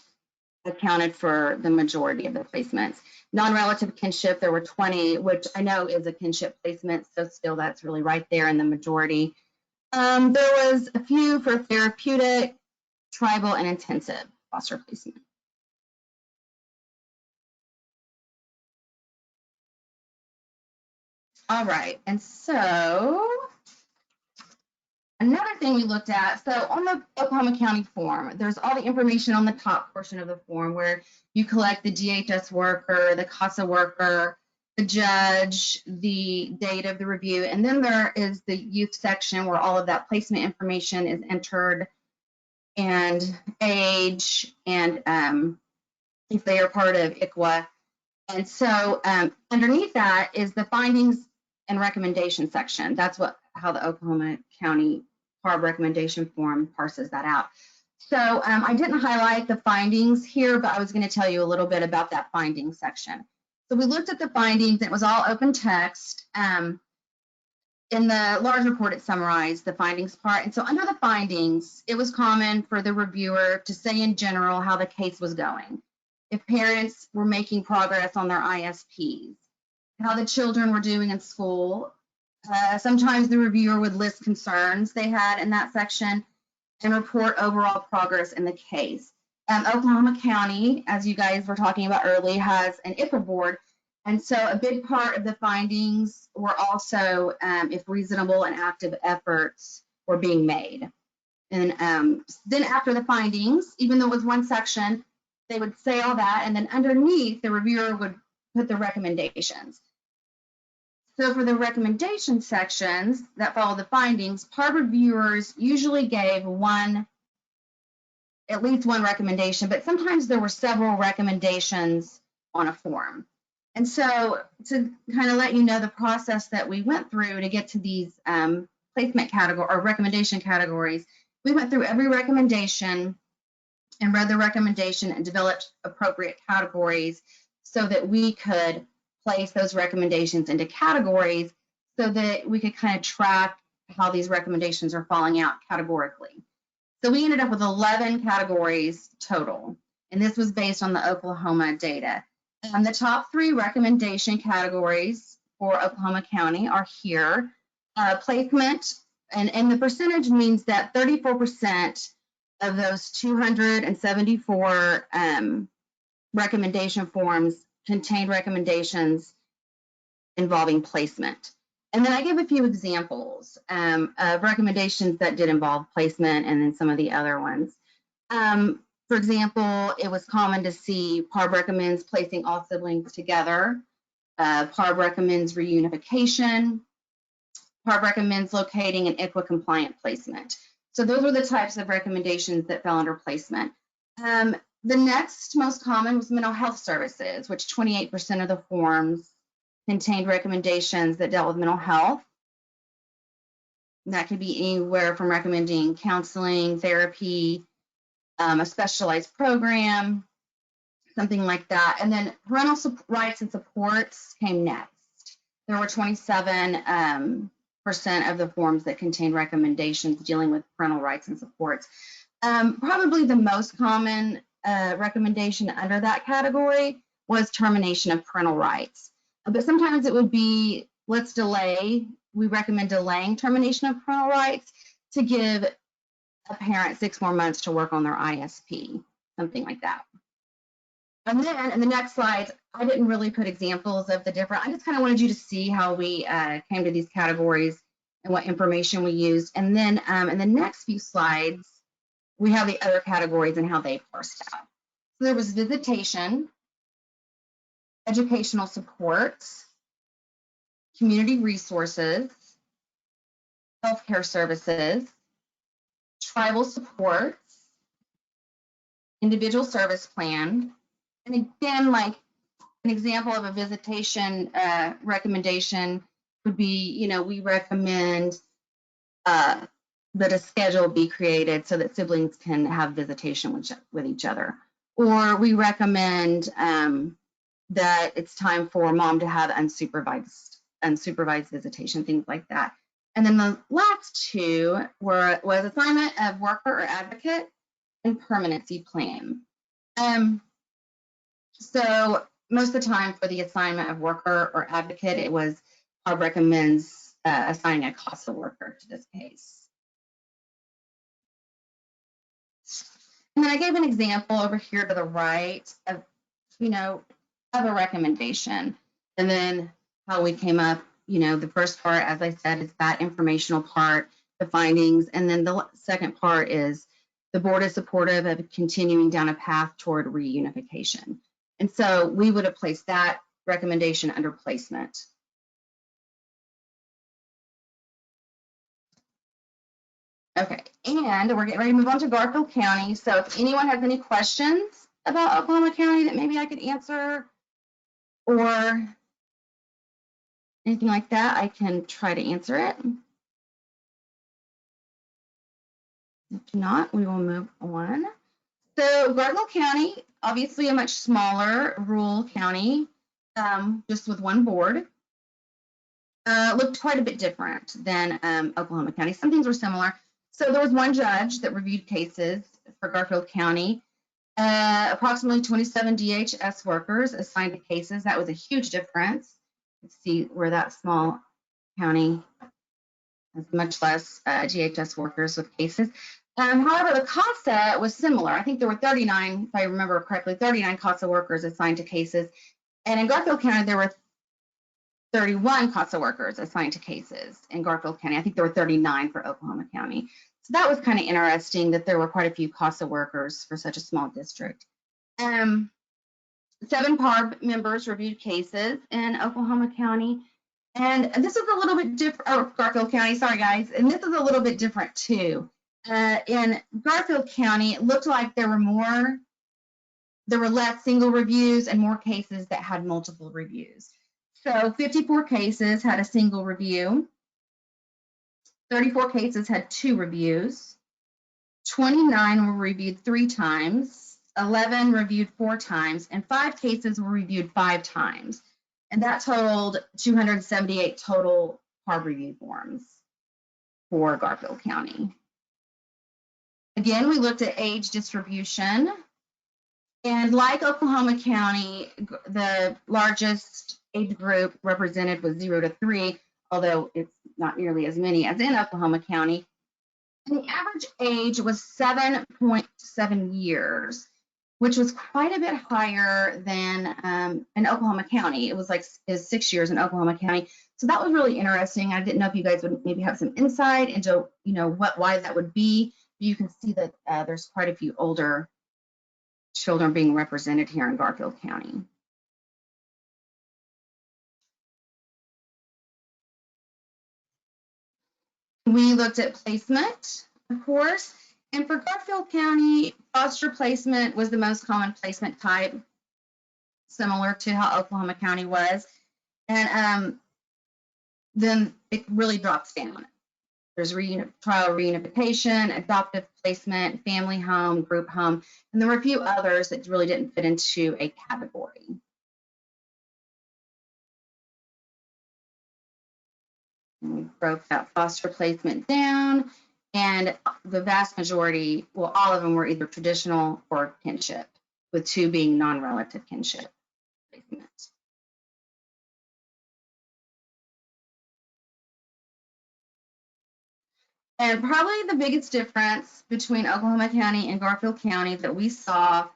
accounted for the majority of the placements. Non-relative kinship, there were 20, which I know is a kinship placement, so still that's really right there in the majority. There was a few for therapeutic, tribal, and intensive foster placement. All right, and so another thing we looked at, so on the Oklahoma County form, there's all the information on the top portion of the form where you collect the DHS worker, the CASA worker, the judge, the date of the review, and then there is the youth section where all of that placement information is entered, and age, and if they are part of ICWA. And so underneath that is the findings and recommendation section. That's how the Oklahoma County PARB recommendation form parses that out. So I didn't highlight the findings here, but I was going to tell you a little bit about that findings section. So we looked at the findings, and it was all open text. In the large report, it summarized the findings part. And so under the findings, it was common for the reviewer to say in general how the case was going, if parents were making progress on their ISPs, how the children were doing in school. Sometimes the reviewer would list concerns they had in that section and report overall progress in the case. Oklahoma County, as you guys were talking about earlier, has an ICWA board. And so a big part of the findings were also if reasonable and active efforts were being made. And then after the findings, even though it was one section, they would say all that, and then underneath the reviewer would put the recommendations. So for the recommendation sections that follow the findings, PARB reviewers usually gave at least one recommendation, but sometimes there were several recommendations on a form. And so to kind of let you know the process that we went through to get to these placement category or recommendation categories, we went through every recommendation and read the recommendation and developed appropriate categories so that we could place those recommendations into categories so that we could kind of track how these recommendations are falling out categorically. So we ended up with 11 categories total, and this was based on the Oklahoma data. And the top 3 recommendation categories for Oklahoma County are here. Placement, and the percentage means that 34% of those 274 recommendation forms contained recommendations involving placement. And then I give a few examples of recommendations that did involve placement and then some of the other ones. For example, it was common to see PARB recommends placing all siblings together. PARB recommends reunification. PARB recommends locating an ICWA compliant placement. So those were the types of recommendations that fell under placement. The next most common was mental health services, which 28% of the forms contained recommendations that dealt with mental health. And that could be anywhere from recommending counseling, therapy, a specialized program, something like that. And then parental rights and supports came next. There were 27% of the forms that contained recommendations dealing with parental rights and supports. Probably the most common recommendation under that category was termination of parental rights. But sometimes it would be, let's delay. We recommend delaying termination of parental rights to give a parent 6 more months to work on their ISP, something like that. And then in the next slides, I didn't really put examples of the different, I just kind of wanted you to see how we came to these categories and what information we used. And then in the next few slides, we have the other categories and how they parsed out. So there was visitation, educational supports, community resources, healthcare services, tribal supports, individual service plan. And again, like an example of a visitation recommendation would be, we recommend that a schedule be created so that siblings can have visitation with each other. Or we recommend that it's time for mom to have unsupervised visitation, things like that. And then the last two was assignment of worker or advocate and permanency plan. So most of the time for the assignment of worker or advocate, it was PARB recommends assigning a CASA worker to this case. And then I gave an example over here to the right of, of a recommendation. And then how we came up, the first part, as I said, is that informational part, the findings. And then the second part is the board is supportive of continuing down a path toward reunification. And so we would have placed that recommendation under placement. Okay, and we're getting ready to move on to Garfield County. So if anyone has any questions about Oklahoma County that maybe I could answer or anything like that, I can try to answer it. If not, we will move on. So Garfield County, obviously a much smaller rural county, just with one board. Looked quite a bit different than Oklahoma County. Some things were similar. So there was one judge that reviewed cases for Garfield County. Approximately 27 DHS workers assigned to cases. That was a huge difference. Let's see where that small county has much less DHS workers with cases. However, the CASA was similar. I think there were 39, if I remember correctly, 39 CASA workers assigned to cases. And in Garfield County, there were 31 CASA workers assigned to cases in Garfield County. I think there were 39 for Oklahoma County. So that was kind of interesting that there were quite a few CASA workers for such a small district. 7 PARB members reviewed cases in Oklahoma County. And this is a little bit different, or Garfield County, sorry guys, and this is a little bit different too. In Garfield County, it looked like there were less single reviews and more cases that had multiple reviews. So 54 cases had a single review, 34 cases had 2 reviews, 29 were reviewed 3 times, 11 reviewed 4 times, and 5 cases were reviewed 5 times. And that totaled 278 total PARB review forms for Garfield County. Again, we looked at age distribution. And like Oklahoma County, the largest age group represented was 0 to 3, although it's not nearly as many as in Oklahoma County. And the average age was 7.7 years, which was quite a bit higher than in Oklahoma County. It was 6 years in Oklahoma County. So that was really interesting. I didn't know if you guys would maybe have some insight into, why that would be. You can see that there's quite a few older children being represented here in Garfield County. We looked at placement, of course, and for Garfield County, foster placement was the most common placement type, similar to how Oklahoma County was. And then it really drops down. There's trial reunification, adoptive placement, family home, group home, and there were a few others that really didn't fit into a category. And we broke that foster placement down, and the vast majority, well, all of them were either traditional or kinship, with 2 being non-relative kinship placements. And probably the biggest difference between Oklahoma County and Garfield County that we saw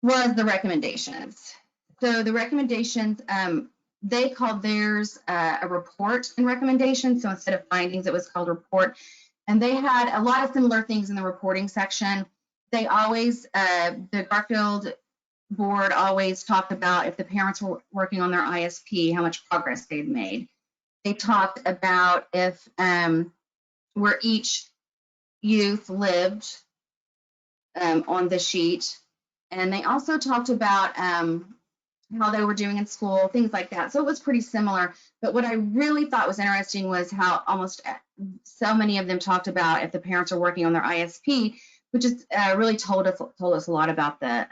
was the recommendations. So the recommendations, they called theirs a report and recommendation. So instead of findings, it was called report. And they had a lot of similar things in the reporting section. They always, the Garfield board always talked about if the parents were working on their ISP, how much progress they'd made. They talked about if where each youth lived on the sheet. And they also talked about how they were doing in school, things like that. So it was pretty similar. But what I really thought was interesting was how almost so many of them talked about if the parents are working on their ISP, which is really told us a lot about the,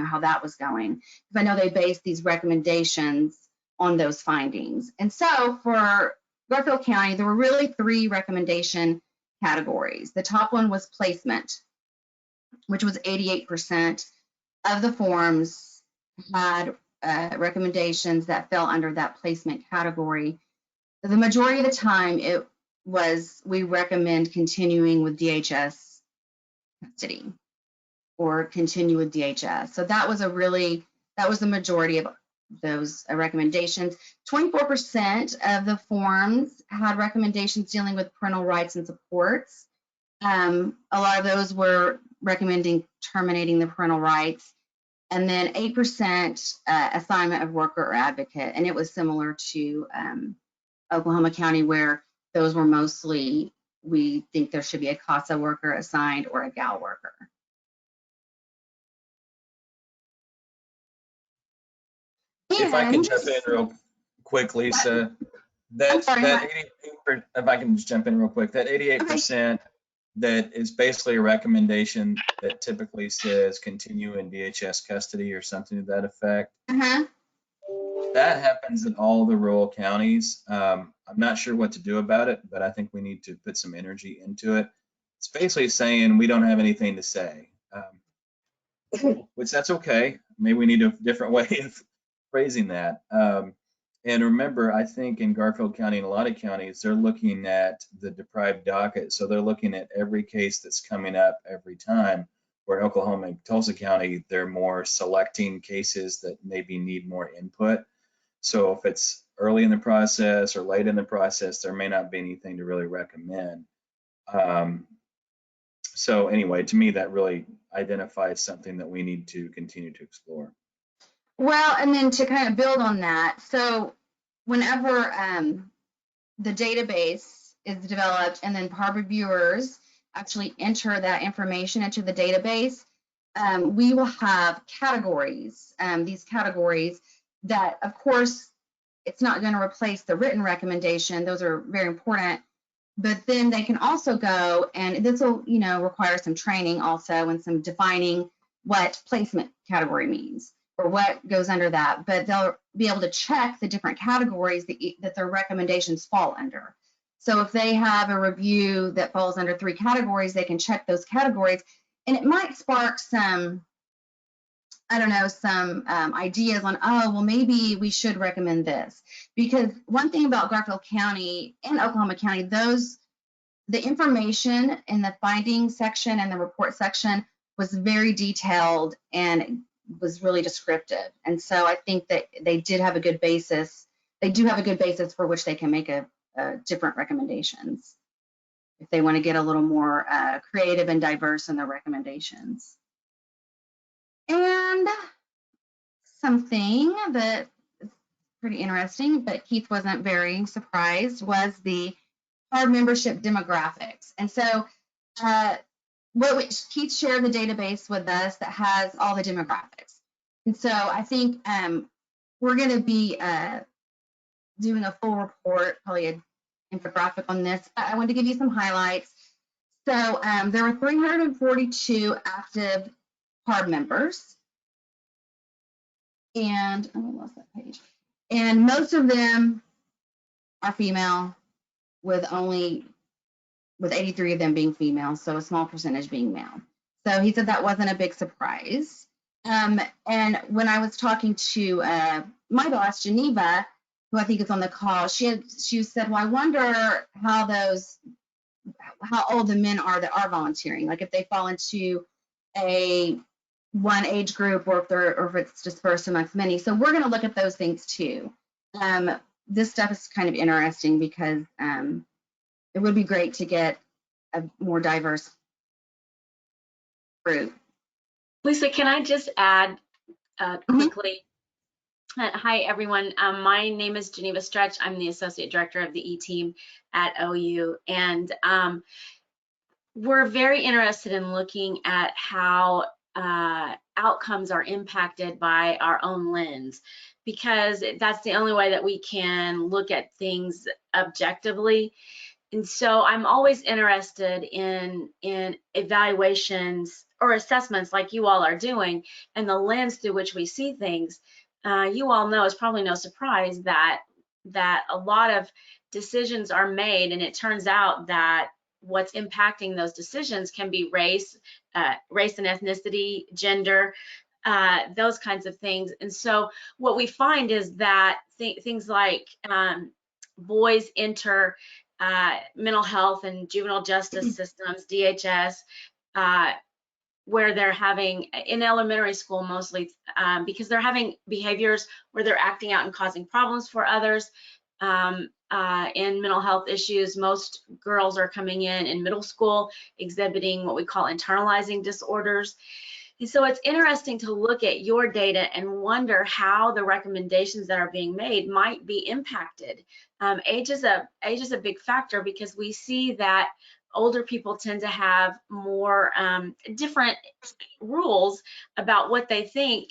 how that was going. Because I know they based these recommendations on those findings. And so for Garfield County, there were really 3 recommendation categories. The top one was placement, which was 88% of the forms had recommendations that fell under that placement category. The majority of the time, it was we recommend continuing with DHS custody or continue with DHS. So that was the majority of those recommendations. 24% of the forms had recommendations dealing with parental rights and supports. A lot of those were recommending terminating the parental rights. And then 8% assignment of worker or advocate. And it was similar to Oklahoma County, where those were mostly, we think there should be a CASA worker assigned or a GAL worker. If I can jump in real quick, Lisa, if I can just jump in real quick, that 88% that is basically a recommendation that typically says continue in DHS custody or something to that effect. That happens in all the rural counties. I'm not sure what to do about it, but I think we need to put some energy into it. It's basically saying we don't have anything to say, which that's okay. Maybe we need a different way of phrasing that. And remember, I think in Garfield County and a lot of counties, they're looking at the deprived docket. So they're looking at every case that's coming up every time, where Oklahoma and Tulsa County, they're more selecting cases that maybe need more input. So if it's early in the process or late in the process, there may not be anything to really recommend. So anyway, to me, that really identifies something that we need to continue to explore. Well, and then to kind of build on that, so whenever the database is developed and then PARB reviewers actually enter that information into the database, we will have categories, these categories that, of course, it's not going to replace the written recommendation. Those are very important. But then they can also go, and this will, require some training also and some defining what placement category means, or what goes under that, but they'll be able to check the different categories that their recommendations fall under. So if they have a review that falls under 3 categories, they can check those categories, and it might spark some, some ideas on, oh, well, maybe we should recommend this. Because one thing about Garfield County and Oklahoma County, the information in the findings section and the report section was very detailed and was really descriptive. And so I think that they did have a good basis. They do have a good basis for which they can make a different recommendations if they want to get a little more creative and diverse in their recommendations. And something that is pretty interesting, but Keith wasn't very surprised, was the PARB membership demographics. And so Keith shared the database with us that has all the demographics. And so I think we're going to be doing a full report, probably an infographic on this, but I wanted to give you some highlights. So there were 342 active PARB members. And I lost that page. And most of them are female, with 83 of them being female, so a small percentage being male. So he said that wasn't a big surprise. And when I was talking to my boss, Geneva, who I think is on the call, she said, well, I wonder how old the men are that are volunteering, like if they fall into one age group, or if it's dispersed amongst many. So we're going to look at those things too. This stuff is kind of interesting because it would be great to get a more diverse group. Lisa, can I just add quickly? Hi, everyone. My name is Geneva Stretch. I'm the Associate Director of the E-Team at OU. And we're very interested in looking at how outcomes are impacted by our own lens, because that's the only way that we can look at things objectively. And so I'm always interested in evaluations or assessments like you all are doing, and the lens through which we see things. You all know, it's probably no surprise that a lot of decisions are made, and it turns out that what's impacting those decisions can be race and ethnicity, gender, those kinds of things. And so what we find is that things like boys enter mental health and juvenile justice systems, DHS, where they're having, in elementary school mostly, because they're having behaviors where they're acting out and causing problems for others. In mental health issues, most girls are coming in middle school exhibiting what we call internalizing disorders. And so it's interesting to look at your data and wonder how the recommendations that are being made might be impacted. Age is a big factor, because we see that older people tend to have more different rules about what they think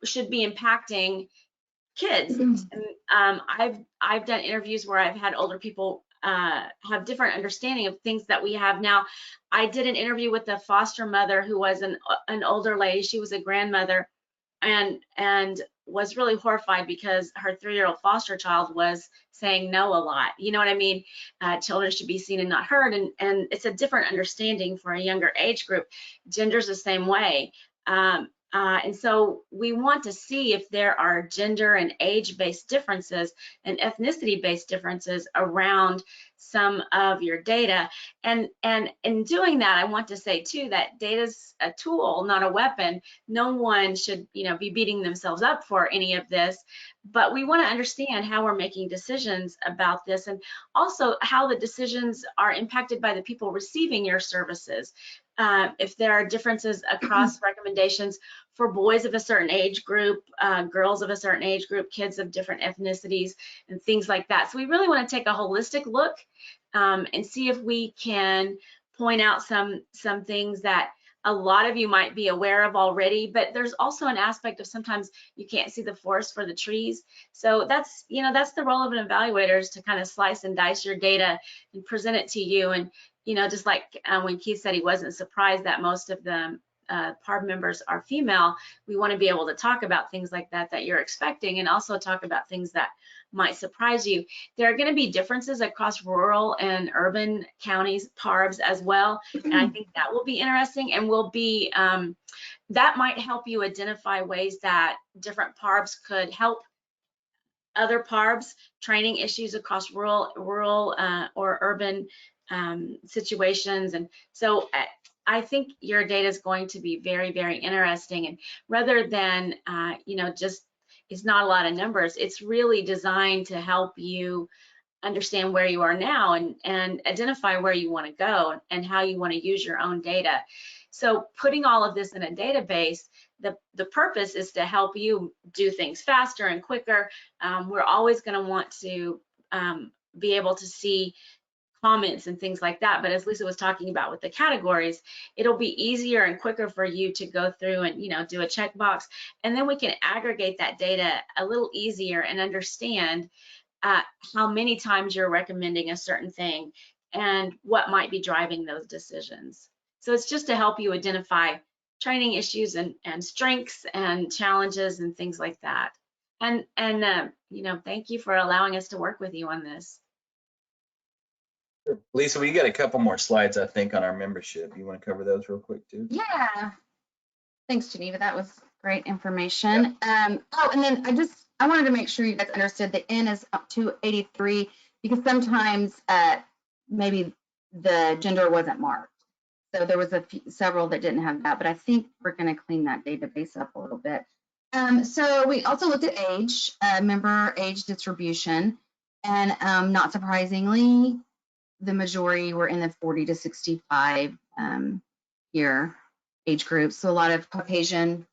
should be impacting kids. And, I've done interviews where I've had older people have different understanding of things that we have now. I did an interview with a foster mother who was an older lady. She was a grandmother, and was really horrified because her 3-year-old foster child was saying no a lot. You know what I mean? Children should be seen and not heard, and it's a different understanding for a younger age group. Gender's the same way. And so we want to see if there are gender and age-based differences and ethnicity-based differences around some of your data. And in doing that, I want to say too that data's a tool, not a weapon. No one should, be beating themselves up for any of this, but we want to understand how we're making decisions about this, and also how the decisions are impacted by the people receiving your services. If there are differences across recommendations for boys of a certain age group, girls of a certain age group, kids of different ethnicities, and things like that. So we really want to take a holistic look and see if we can point out some things that a lot of you might be aware of already, but there's also an aspect of sometimes you can't see the forest for the trees. So that's the role of an evaluator, is to kind of slice and dice your data and present it to you. And just like when Keith said he wasn't surprised that most of the PARB members are female, we want to be able to talk about things like that you're expecting, and also talk about things that might surprise you. There are going to be differences across rural and urban counties, PARBs as well, and I think that will be interesting, and will be that might help you identify ways that different PARBs could help other PARBs, training issues across rural or urban situations. And so I think your data is going to be very, very interesting. And rather than, just, it's not a lot of numbers, it's really designed to help you understand where you are now and identify where you want to go and how you want to use your own data. So putting all of this in a database, the purpose is to help you do things faster and quicker. We're always going to want to be able to see comments and things like that, but as Lisa was talking about with the categories, it'll be easier and quicker for you to go through and do a checkbox, and then we can aggregate that data a little easier and understand how many times you're recommending a certain thing and what might be driving those decisions. So it's just to help you identify training issues and strengths and challenges and things like that. And you know, thank you for allowing us to work with you on this. Lisa, we got a couple more slides, I think, on our membership. You want to cover those real quick too? Yeah. Thanks, Geneva. That was great information. Oh, and then I wanted to make sure you guys understood the N is up to 83 because sometimes maybe the gender wasn't marked. So there was several that didn't have that, but I think we're going to clean that database up a little bit. So we also looked at age, member age distribution, and not surprisingly, the majority were in the 40 to 65 year age group. So a lot of Caucasian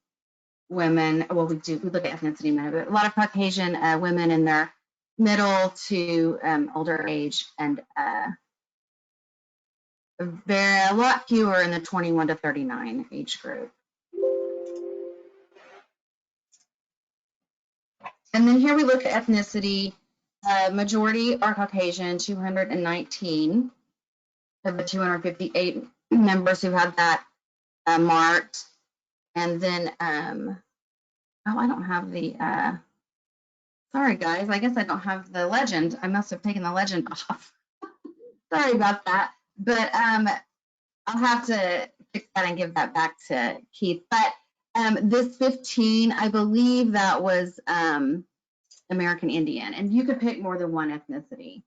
women, well, we look at ethnicity in a minute, but a lot of Caucasian women in their middle to older age, and a lot fewer in the 21 to 39 age group. And then here we look at ethnicity. Majority are Caucasian, 219 of the 258 members who had that marked. And then, oh, I don't have the, sorry guys, I guess I don't have the legend. I must have taken the legend off. Sorry about that. But I'll have to fix that and give that back to Keith. But this 15, I believe that was American Indian, and you could pick more than one ethnicity,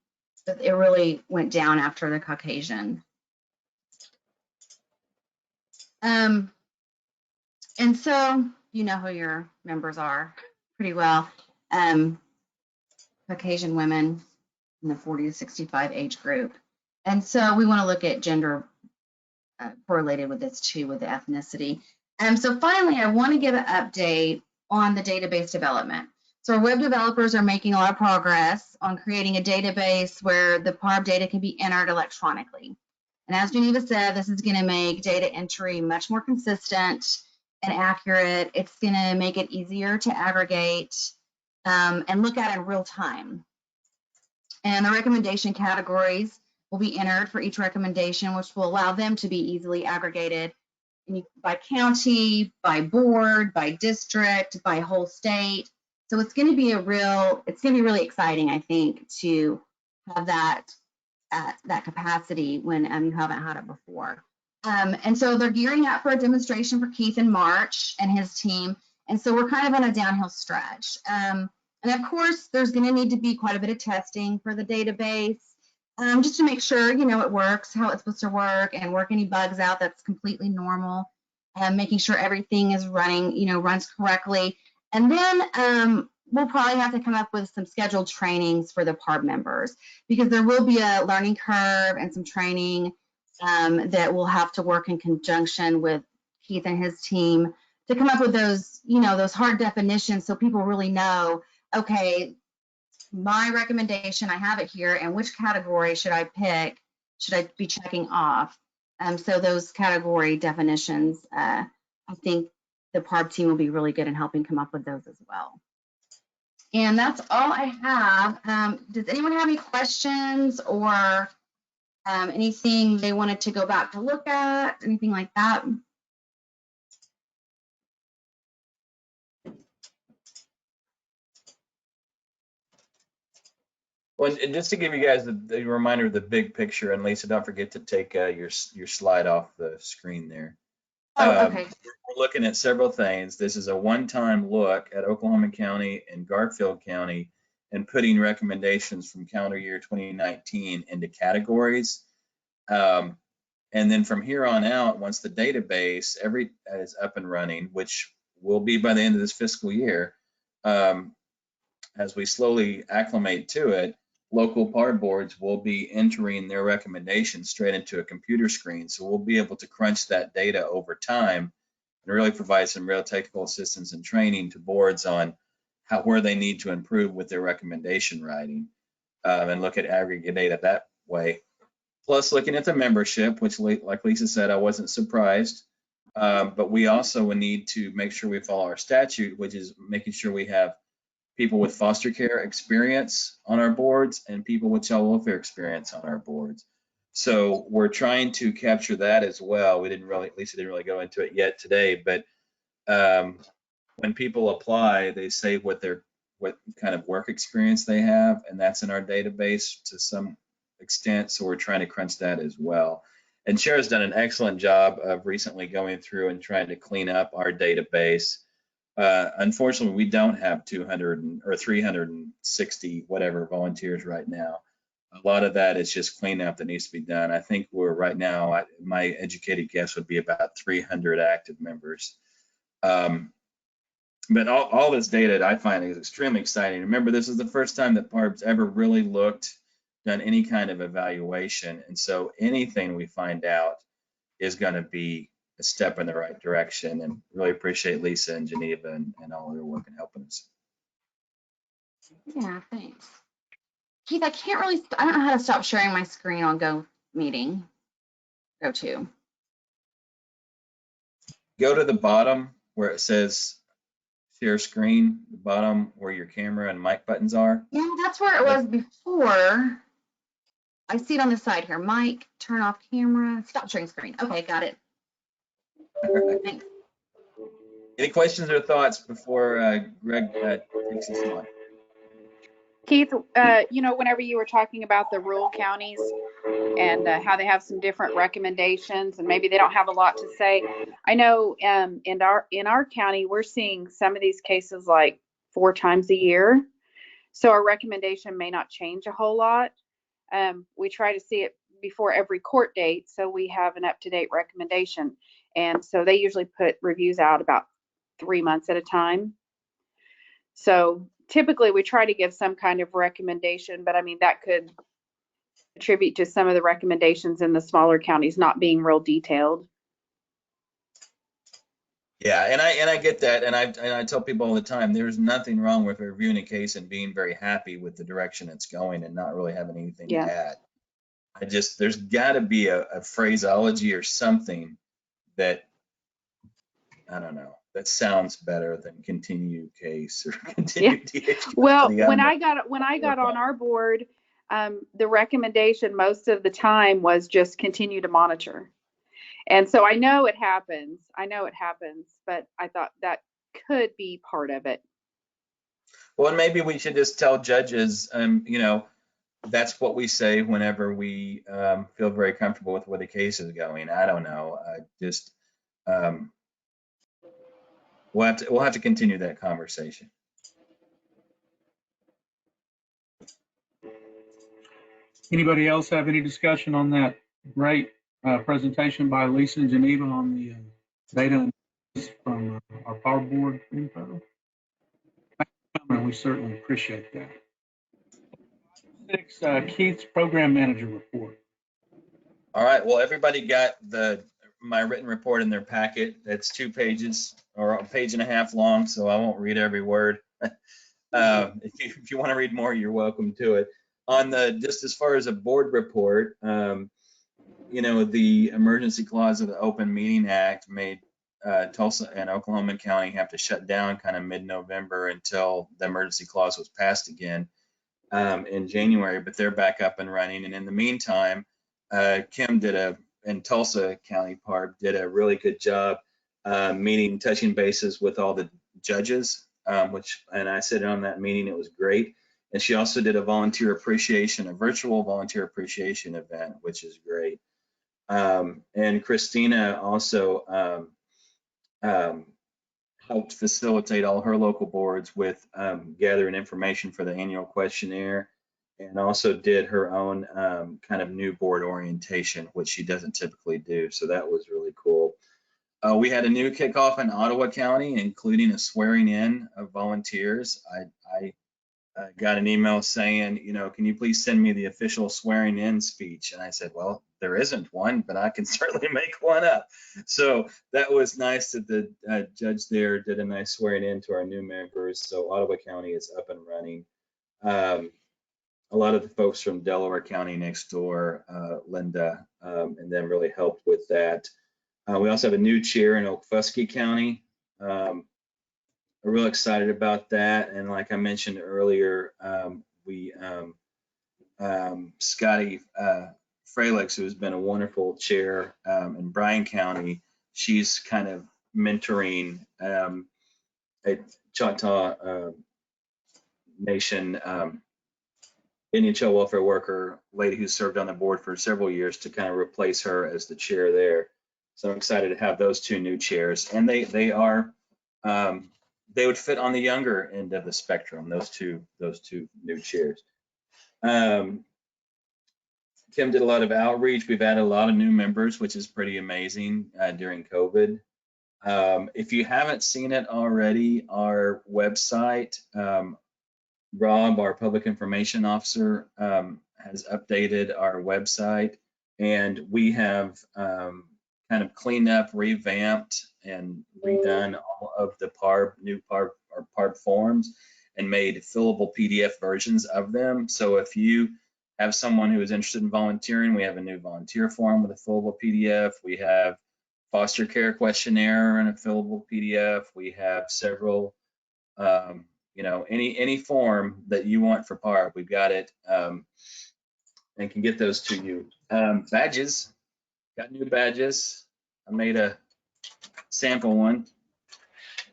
but it really went down after the Caucasian. And so you know who your members are pretty well. Caucasian women in the 40 to 65 age group. And so we want to look at gender correlated with this too, with the ethnicity. So finally, I want to give an update on the database development. So our web developers are making a lot of progress on creating a database where the PARB data can be entered electronically. And as Geneva said, this is going to make data entry much more consistent and accurate. It's going to make it easier to aggregate and look at in real time. And the recommendation categories will be entered for each recommendation, which will allow them to be easily aggregated by county, by board, by district, by whole state. So it's going to be really exciting, I think, to have that capacity when you haven't had it before. And so they're gearing up for a demonstration for Keith in March and his team. And so we're kind of on a downhill stretch. And of course, there's going to need to be quite a bit of testing for the database, just to make sure, you know, it works, how it's supposed to work, and work any bugs out that's completely normal, making sure everything is running, you know, runs correctly. And then we'll probably have to come up with some scheduled trainings for the PARB members, because there will be a learning curve and some training that we'll have to work in conjunction with Keith and his team to come up with those, you know, those hard definitions so people really know, okay, my recommendation, I have it here, and which category should I pick, should I be checking off? So those category definitions, I think the PARB team will be really good in helping come up with those as well. And that's all I have. Does anyone have any questions or anything they wanted to go back to look at, anything like that? Well, and just to give you guys the reminder of the big picture, and Lisa, don't forget to take your slide off the screen there. Oh, okay. We're looking at several things. This is a one-time look at Oklahoma County and Garfield County and putting recommendations from calendar year 2019 into categories. And then from here on out, once the database is up and running, which will be by the end of this fiscal year, as we slowly acclimate to it, local PARB boards will be entering their recommendations straight into a computer screen. So we'll be able to crunch that data over time and really provide some real technical assistance and training to boards on where they need to improve with their recommendation writing, and look at aggregate data that way. Plus looking at the membership, which like Lisa said, I wasn't surprised, but we also would need to make sure we follow our statute, which is making sure we have people with foster care experience on our boards and people with child welfare experience on our boards. So we're trying to capture that as well. We didn't really, Lisa didn't really go into it yet today, but when people apply, they say what kind of work experience they have, and that's in our database to some extent. So we're trying to crunch that as well. And Shara's done an excellent job of recently going through and trying to clean up our database. Unfortunately, we don't have 200 or 360 whatever volunteers right now. A lot of that is just cleanup that needs to be done. I think we're right now, my educated guess would be about 300 active members. But all this data I find is extremely exciting. Remember, this is the first time that PARB's ever really done any kind of evaluation. And so anything we find out is going to be a step in the right direction. And really appreciate Lisa and Geneva and all their work in helping us. Yeah, thanks. Keith, I don't know how to stop sharing my screen on Go Meeting. Go to the bottom where it says share screen, the bottom where your camera and mic buttons are. Yeah, that's where it was before. I see it on the side here. Mic, turn off camera, stop sharing screen. Okay, got it. Thanks. Any questions or thoughts before Greg takes us on? Keith, whenever you were talking about the rural counties and how they have some different recommendations and maybe they don't have a lot to say, I know in our county, we're seeing some of these cases like 4 times a year. So our recommendation may not change a whole lot. We try to see it before every court date, so we have an up-to-date recommendation. And so they usually put reviews out about 3 months at a time. So typically we try to give some kind of recommendation, but I mean, that could attribute to some of the recommendations in the smaller counties not being real detailed. Yeah, and I get that, and I tell people all the time, there's nothing wrong with reviewing a case and being very happy with the direction it's going and not really having anything to add. There's got to be a phraseology or something that, I don't know, that sounds better than continue case or continue DH. Well, when I got on our board, the recommendation most of the time was just continue to monitor. And so I know it happens, but I thought that could be part of it. Well, and maybe we should just tell judges, that's what we say whenever we feel very comfortable with where the case is going. I don't know. We'll have to continue that conversation. Anybody else have any discussion on that great presentation by Lisa and Geneva on the data from our PARB board info? We certainly appreciate that. 6, Keith's program manager report. All right. Well, everybody got my written report in their packet. It's 2 pages or a page and a half long, so I won't read every word. If you want to read more, you're welcome to it. Just as far as a board report, the emergency clause of the Open Meeting Act made Tulsa and Oklahoma County have to shut down kind of mid-November until the emergency clause was passed again in January, but they're back up and running. And in the meantime, Kim and Tulsa County PARB did a really good job touching bases with all the judges, and I said on that meeting, it was great. And she also did a virtual volunteer appreciation event, which is great. And Christina also helped facilitate all her local boards with gathering information for the annual questionnaire, and also did her own kind of new board orientation, which she doesn't typically do. So that was really cool. We had a new kickoff in Ottawa County, including a swearing in of volunteers. I got an email saying, can you please send me the official swearing in speech? And I said, well, there isn't one, but I can certainly make one up. So that was nice that the judge there did a nice swearing in to our new members. So Ottawa County is up and running. A lot of the folks from Delaware County next door, Linda, and them really helped with that. We also have a new chair in Okfuskee County. real excited about that. And like I mentioned earlier, Scotty Fralix, who's been a wonderful chair in Bryan County, she's kind of mentoring a Choctaw Nation Indian child welfare worker lady who served on the board for several years to kind of replace her as the chair there. So I'm excited to have those two new chairs, and they are they would fit on the younger end of the spectrum. Those two new chairs. Kim did a lot of outreach. We've added a lot of new members, which is pretty amazing during COVID. If you haven't seen it already, our website, Rob, our public information officer, has updated our website, and we have kind of cleaned up, revamped, and redone all of the new PARB forms and made fillable PDF versions of them. So if you have someone who is interested in volunteering, we have a new volunteer form with a fillable PDF. We have foster care questionnaire and a fillable PDF. We have several, any form that you want for PARB, we've got it, and can get those to you. Badges, got new badges. I made a sample one.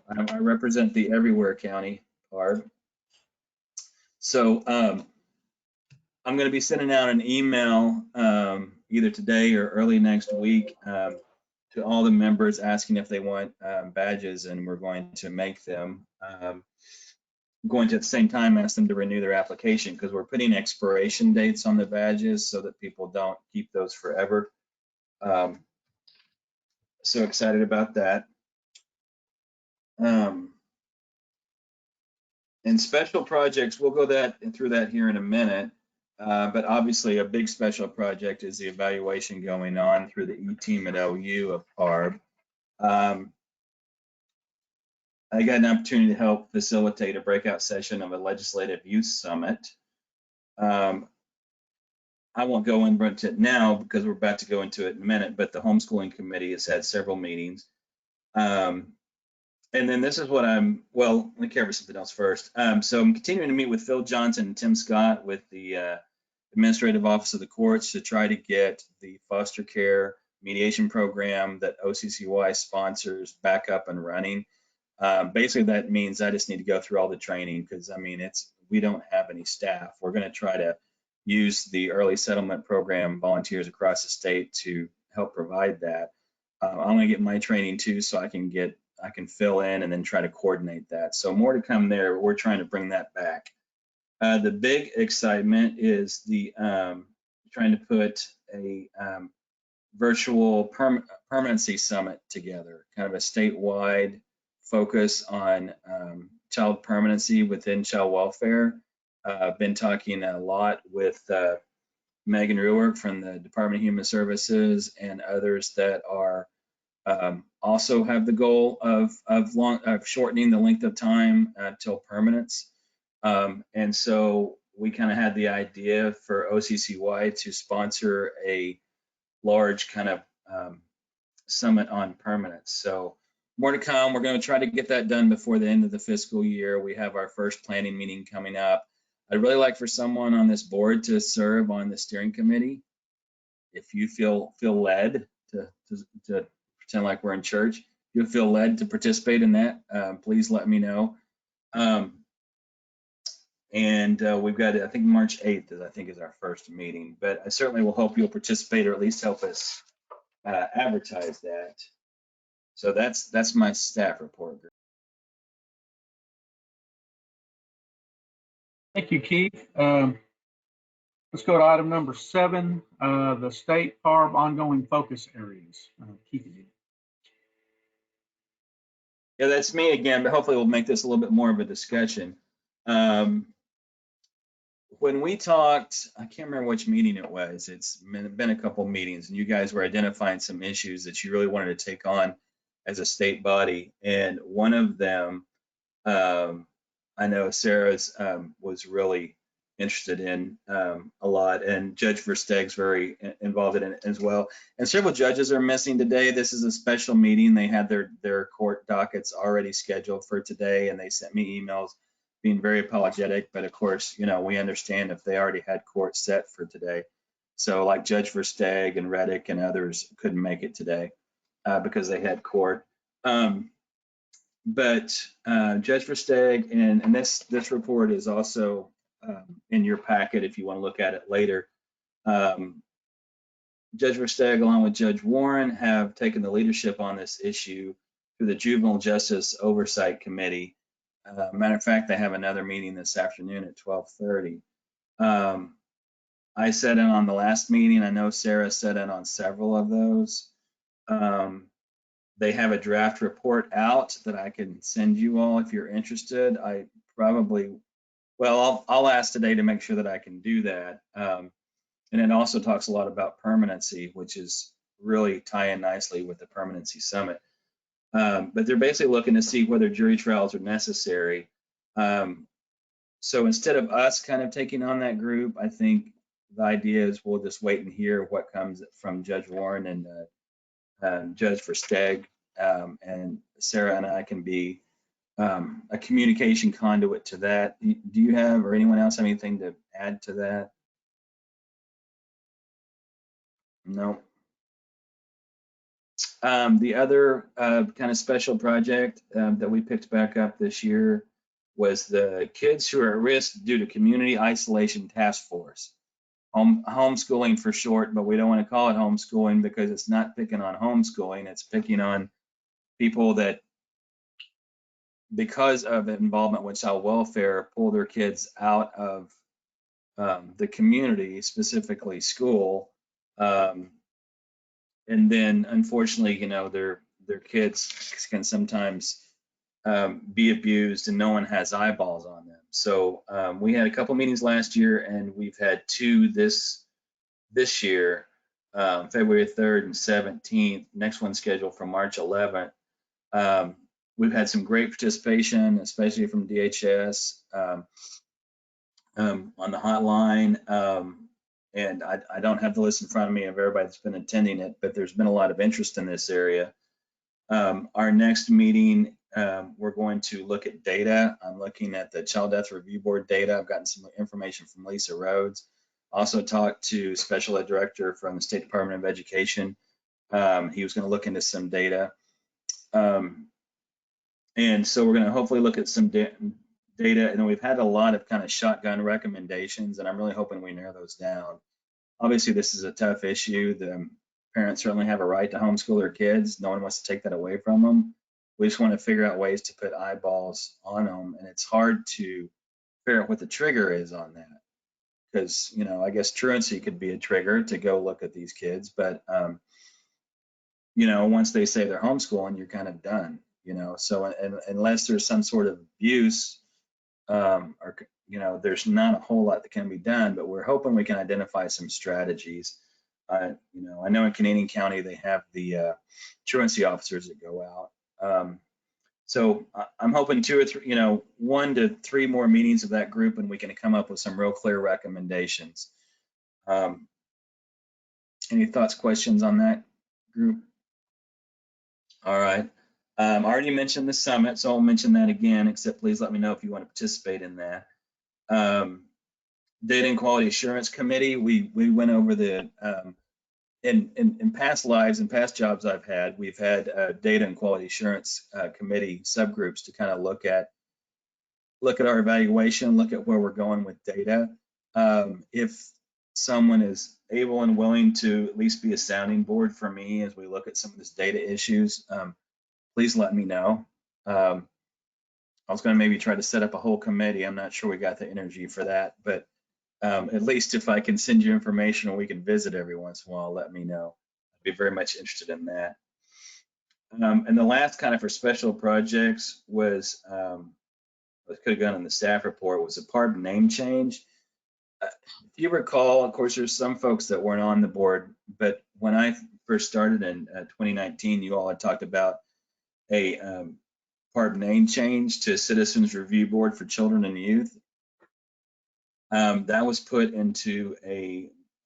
I represent the Everywhere County PARB. So I'm going to be sending out an email either today or early next week to all the members asking if they want badges, and we're going to make them. Going to at the same time ask them to renew their application, because we're putting expiration dates on the badges so that people don't keep those forever. So excited about that. And special projects, we'll go through that here in a minute. But obviously a big special project is the evaluation going on through the E-team at OU of PARB. I got an opportunity to help facilitate a breakout session of a legislative youth summit. I won't go into it now because we're about to go into it in a minute, but the homeschooling committee has had several meetings. And then this is what let me cover something else first. So I'm continuing to meet with Phil Johnson and Tim Scott with the Administrative Office of the Courts to try to get the foster care mediation program that OCCY sponsors back up and running. Basically, that means I just need to go through all the training, because we don't have any staff. We're going to try to use the early settlement program volunteers across the state to help provide that. I'm going to get my training too, so I can fill in and then try to coordinate that. So more to come there. We're trying to bring that back. The big excitement is the trying to put a virtual permanency summit together, kind of a statewide focus on child permanency within child welfare. I've been talking a lot with Megan Ruark from the Department of Human Services and others that are also have the goal of shortening the length of time till permanence. And so we kind of had the idea for OCCY to sponsor a large kind of summit on permanence. So more to come. We're going to try to get that done before the end of the fiscal year. We have our first planning meeting coming up. I'd really like for someone on this board to serve on the steering committee. If you feel led to pretend like we're in church, if you feel led to participate in that, please let me know. And we've got, I think March 8th is our first meeting, but I certainly will hope you'll participate, or at least help us advertise that. So that's my staff report. Thank you, Keith. Let's go to item number 7, the state PARB ongoing focus areas. Keith again. Yeah, that's me again, but hopefully we'll make this a little bit more of a discussion. When we talked, I can't remember which meeting it was. It's been a couple meetings, and you guys were identifying some issues that you really wanted to take on as a state body. And one of them, I know Sarah's was really interested in a lot, and Judge Versteeg's very involved in it as well. And several judges are missing today. This is a special meeting. They had their court dockets already scheduled for today, and they sent me emails being very apologetic. But of course, you know, we understand if they already had court set for today. So like Judge Versteeg and Reddick and others couldn't make it today because they had court. But Judge Versteeg, and this report is also in your packet if you want to look at it later. Judge Versteeg, along with Judge Warren, have taken the leadership on this issue through the Juvenile Justice Oversight Committee. Matter of fact, they have another meeting this afternoon at 12:30. I sat in on the last meeting. I know Sarah sat in on several of those. They have a draft report out that I can send you all if you're interested. I probably, well, I'll ask today to make sure that I can do that. And it also talks a lot about permanency, which is really tying nicely with the Permanency Summit. But they're basically looking to see whether jury trials are necessary. So instead of us kind of taking on that group, I think the idea is we'll just wait and hear what comes from Judge Warren and Judge Versteeg, and Sarah and I can be a communication conduit to that. Do you have, or anyone else have anything to add to that? No. The other kind of special project that we picked back up this year was the Kids Who Are at Risk Due to Community Isolation Task Force. Homeschooling for short, but we don't want to call it homeschooling because it's not picking on homeschooling. It's picking on people that, because of involvement with child welfare, pull their kids out of the community, specifically school. And then unfortunately, you know, their kids can sometimes be abused and no one has eyeballs on them. So we had a couple meetings last year and we've had two this year, February 3rd and 17th. Next one scheduled for March 11th. We've had some great participation, especially from DHS on the hotline. And I don't have the list in front of me of everybody that's been attending it, but there's been a lot of interest in this area. Our next meeting, we're going to look at data. I'm looking at the Child Death Review Board data. I've gotten some information from Lisa Rhodes. Also talked to Special Ed Director from the State Department of Education. He was going to look into some data. And so we're going to hopefully look at some data. And then we've had a lot of kind of shotgun recommendations, and I'm really hoping we narrow those down. Obviously, this is a tough issue. The parents certainly have a right to homeschool their kids. No one wants to take that away from them. We just want to figure out ways to put eyeballs on them, and it's hard to figure out what the trigger is on that. Because, you know, I guess truancy could be a trigger to go look at these kids, but you know, once they say they're homeschooling, you're kind of done, you know. So unless there's some sort of abuse, or, you know, there's not a whole lot that can be done, but we're hoping we can identify some strategies. You know, I know in Canadian County, they have the truancy officers that go out. So I'm hoping 2 or 3, you know, 1 to 3 more meetings of that group, and we can come up with some real clear recommendations. Any thoughts, questions on that group? All right. I already mentioned the summit, so I'll mention that again, except please let me know if you want to participate in that. Data and Quality Assurance Committee, we went over the, in past lives and past jobs I've had, we've had Data and Quality Assurance Committee subgroups to kind of look at our evaluation, look at where we're going with data. If someone is able and willing to at least be a sounding board for me as we look at some of this data issues, please let me know. I was going to maybe try to set up a whole committee. I'm not sure we got the energy for that, but at least if I can send you information or we can visit every once in a while, let me know. I'd be very much interested in that. And the last kind of for special projects was, what could have gone in the staff report, was a PARB name change. If you recall, of course, there's some folks that weren't on the board, but when I first started in 2019, you all had talked about a PARB name change to Citizens Review Board for Children and Youth. That was put into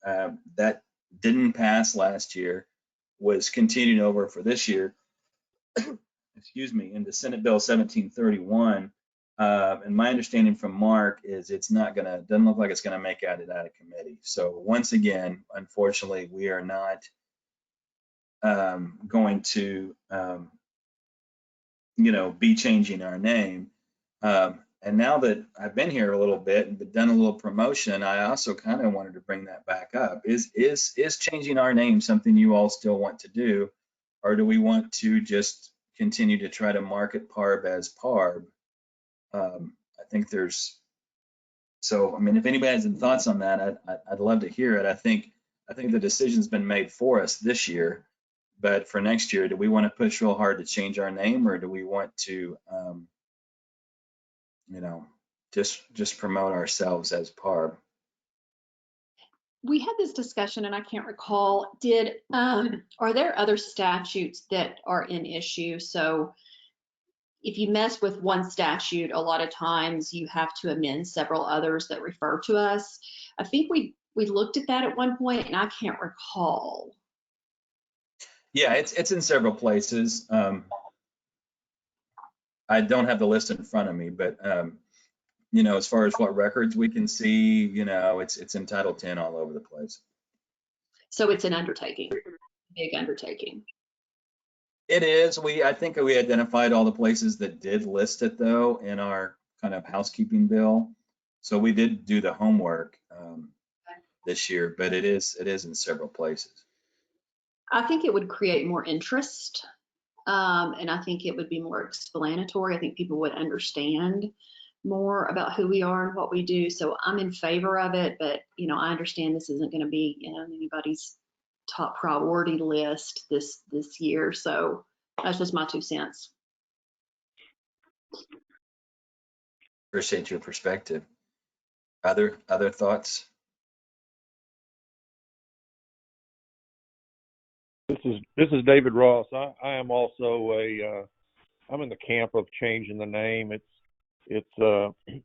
that didn't pass last year, was continued over for this year, excuse me, into Senate Bill 1731. And my understanding from Mark is doesn't look like it's gonna make it out of committee. So once again, unfortunately, we are not going to, be changing our name. And now that I've been here a little bit and done a little promotion, I also kind of wanted to bring that back up. Is changing our name something you all still want to do? Or do we want to just continue to try to market PARB as PARB? I think so, I mean, if anybody has any thoughts on that, I'd love to hear it. I think the decision's been made for us this year, but for next year, do we want to push real hard to change our name, or do we want to, just promote ourselves as PARB? We had this discussion and I can't recall, are there other statutes that are in issue? So if you mess with one statute, a lot of times you have to amend several others that refer to us. I think we looked at that at one point and I can't recall. Yeah, it's in several places. I don't have the list in front of me, but as far as what records we can see, it's in Title 10 all over the place. So it's an undertaking, big undertaking. It is. I think we identified all the places that did list it though in our kind of housekeeping bill. So we did do the homework this year, but it is in several places. I think it would create more interest, and I think it would be more explanatory. I think people would understand more about who we are and what we do. So I'm in favor of it, but I understand this isn't going to be anybody's top priority list this year. So that's just my 2 cents. Appreciate your perspective. Other thoughts? This is David Ross. I am also I'm in the camp of changing the name. It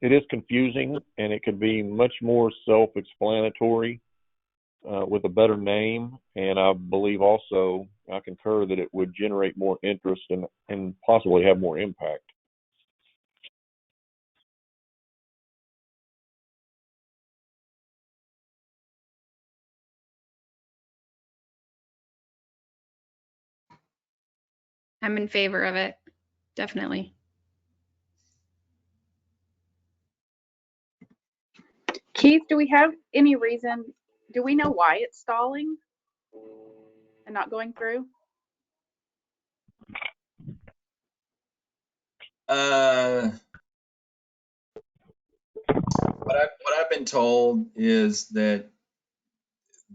is confusing, and it could be much more self-explanatory with a better name. And I believe also, I concur that it would generate more interest and possibly have more impact. I'm in favor of it, definitely. Keith, do we have any reason, do we know why it's stalling and not going through? What I've been told is that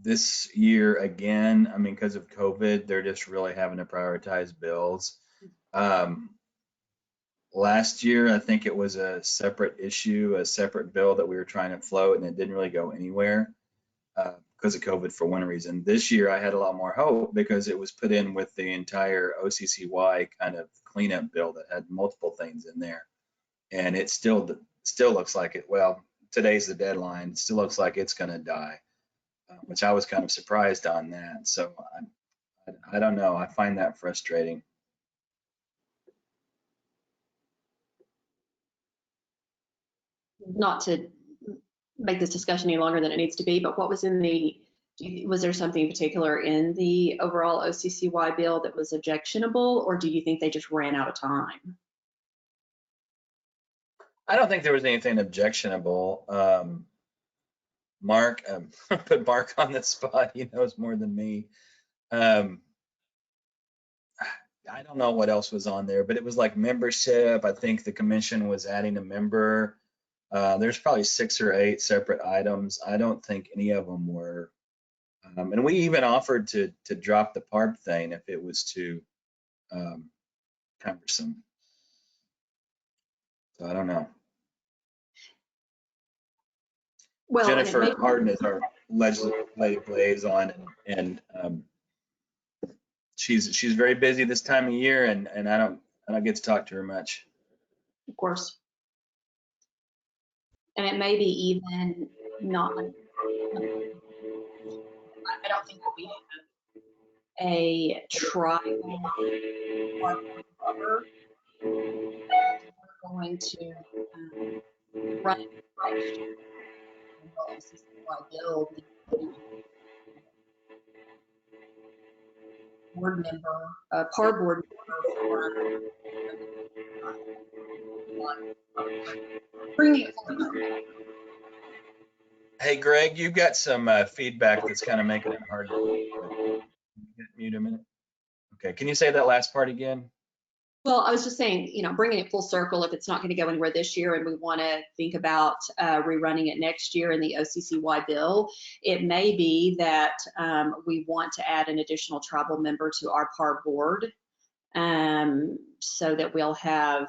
this year again, I mean, because of COVID, they're just really having to prioritize bills. Last year, I think it was a separate issue, a separate bill that we were trying to float, and it didn't really go anywhere because of COVID for one reason. This year, I had a lot more hope because it was put in with the entire OCCY kind of cleanup bill that had multiple things in there. And it still looks like it, well, today's the deadline, it still looks like it's going to die, which I was kind of surprised on that. So I don't know, I find that frustrating. Not to make this discussion any longer than it needs to be, but what was was there something in particular in the overall OCCY bill that was objectionable, or do you think they just ran out of time? I don't think there was anything objectionable. Mark, put Mark on the spot, he knows more than me. I don't know what else was on there, but it was like membership. I think the commission was adding a member. There's probably 6 or 8 separate items. I don't think any of them were. And we even offered to drop the PARB thing if it was too cumbersome. So I don't know. Well, Jennifer Harden is our legislative liaison, and she's very busy this time of year, and I don't get to talk to her much. Of course. And it may be even not, I don't think that we have a tribal cover. We're going to run it next year. Board member, PARB board member for bringing it forward. Hey, Greg, you've got some feedback that's kind of making it hard to mute a minute. Okay, can you say that last part again? Well, I was just saying, you know, bringing it full circle, if it's not going to go anywhere this year and we want to think about rerunning it next year in the OCCY bill, it may be that we want to add an additional tribal member to our PARB board so that we'll have,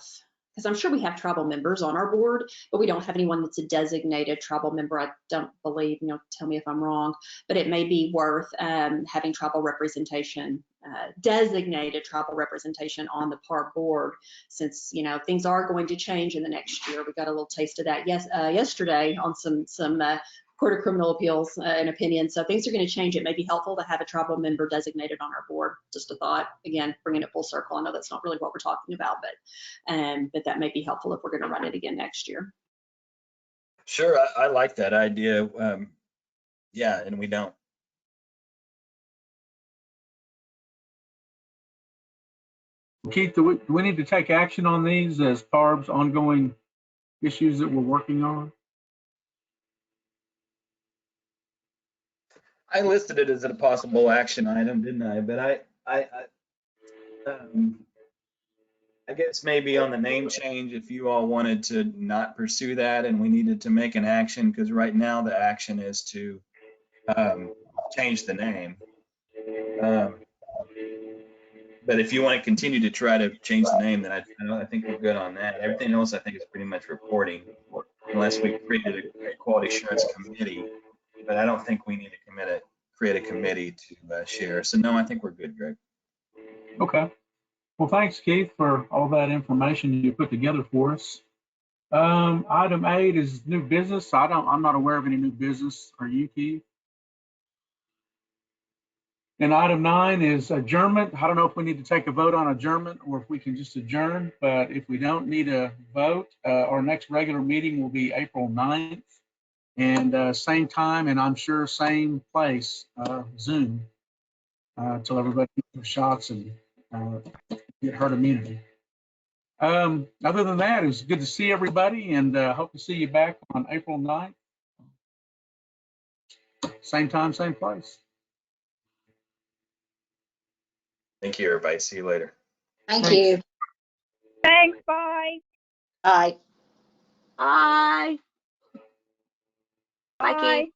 because I'm sure we have tribal members on our board, but we don't have anyone that's a designated tribal member. I don't believe, you know, tell me if I'm wrong, but it may be worth having tribal representation, designated tribal representation on the PARB board, since, you know, things are going to change in the next year. We got a little taste of that yesterday on some Court of Criminal Appeals and opinion. So things are going to change. It may be helpful to have a tribal member designated on our board. Just a thought, again, bringing it full circle. I know that's not really what we're talking about, but that may be helpful if we're going to run it again next year. Sure, I like that idea. Yeah, and we don't. Keith, do we need to take action on these as PARB's ongoing issues that we're working on? I listed it as a possible action item, didn't I? But I guess maybe on the name change, if you all wanted to not pursue that and we needed to make an action, because right now the action is to change the name. But if you want to continue to try to change the name, then I think we're good on that. Everything else I think is pretty much reporting, unless we created a quality assurance committee. But I don't think we need to create a committee to share. So no, I think we're good, Greg. Okay. Well, thanks, Keith, for all that information you put together for us. Item 8 is new business. I'm not aware of any new business. Are you, Keith? And item 9 is adjournment. I don't know if we need to take a vote on adjournment or if we can just adjourn, but if we don't need a vote, our next regular meeting will be April 9th, and same time, and I'm sure same place, Zoom, until everybody gets their shots and get herd immunity. Other than that, it was good to see everybody, and hope to see you back on April 9th. Same time, same place. Thank you, everybody. See you later. Thank you. Thanks, bye. Bye. Bye. Bye, Keith.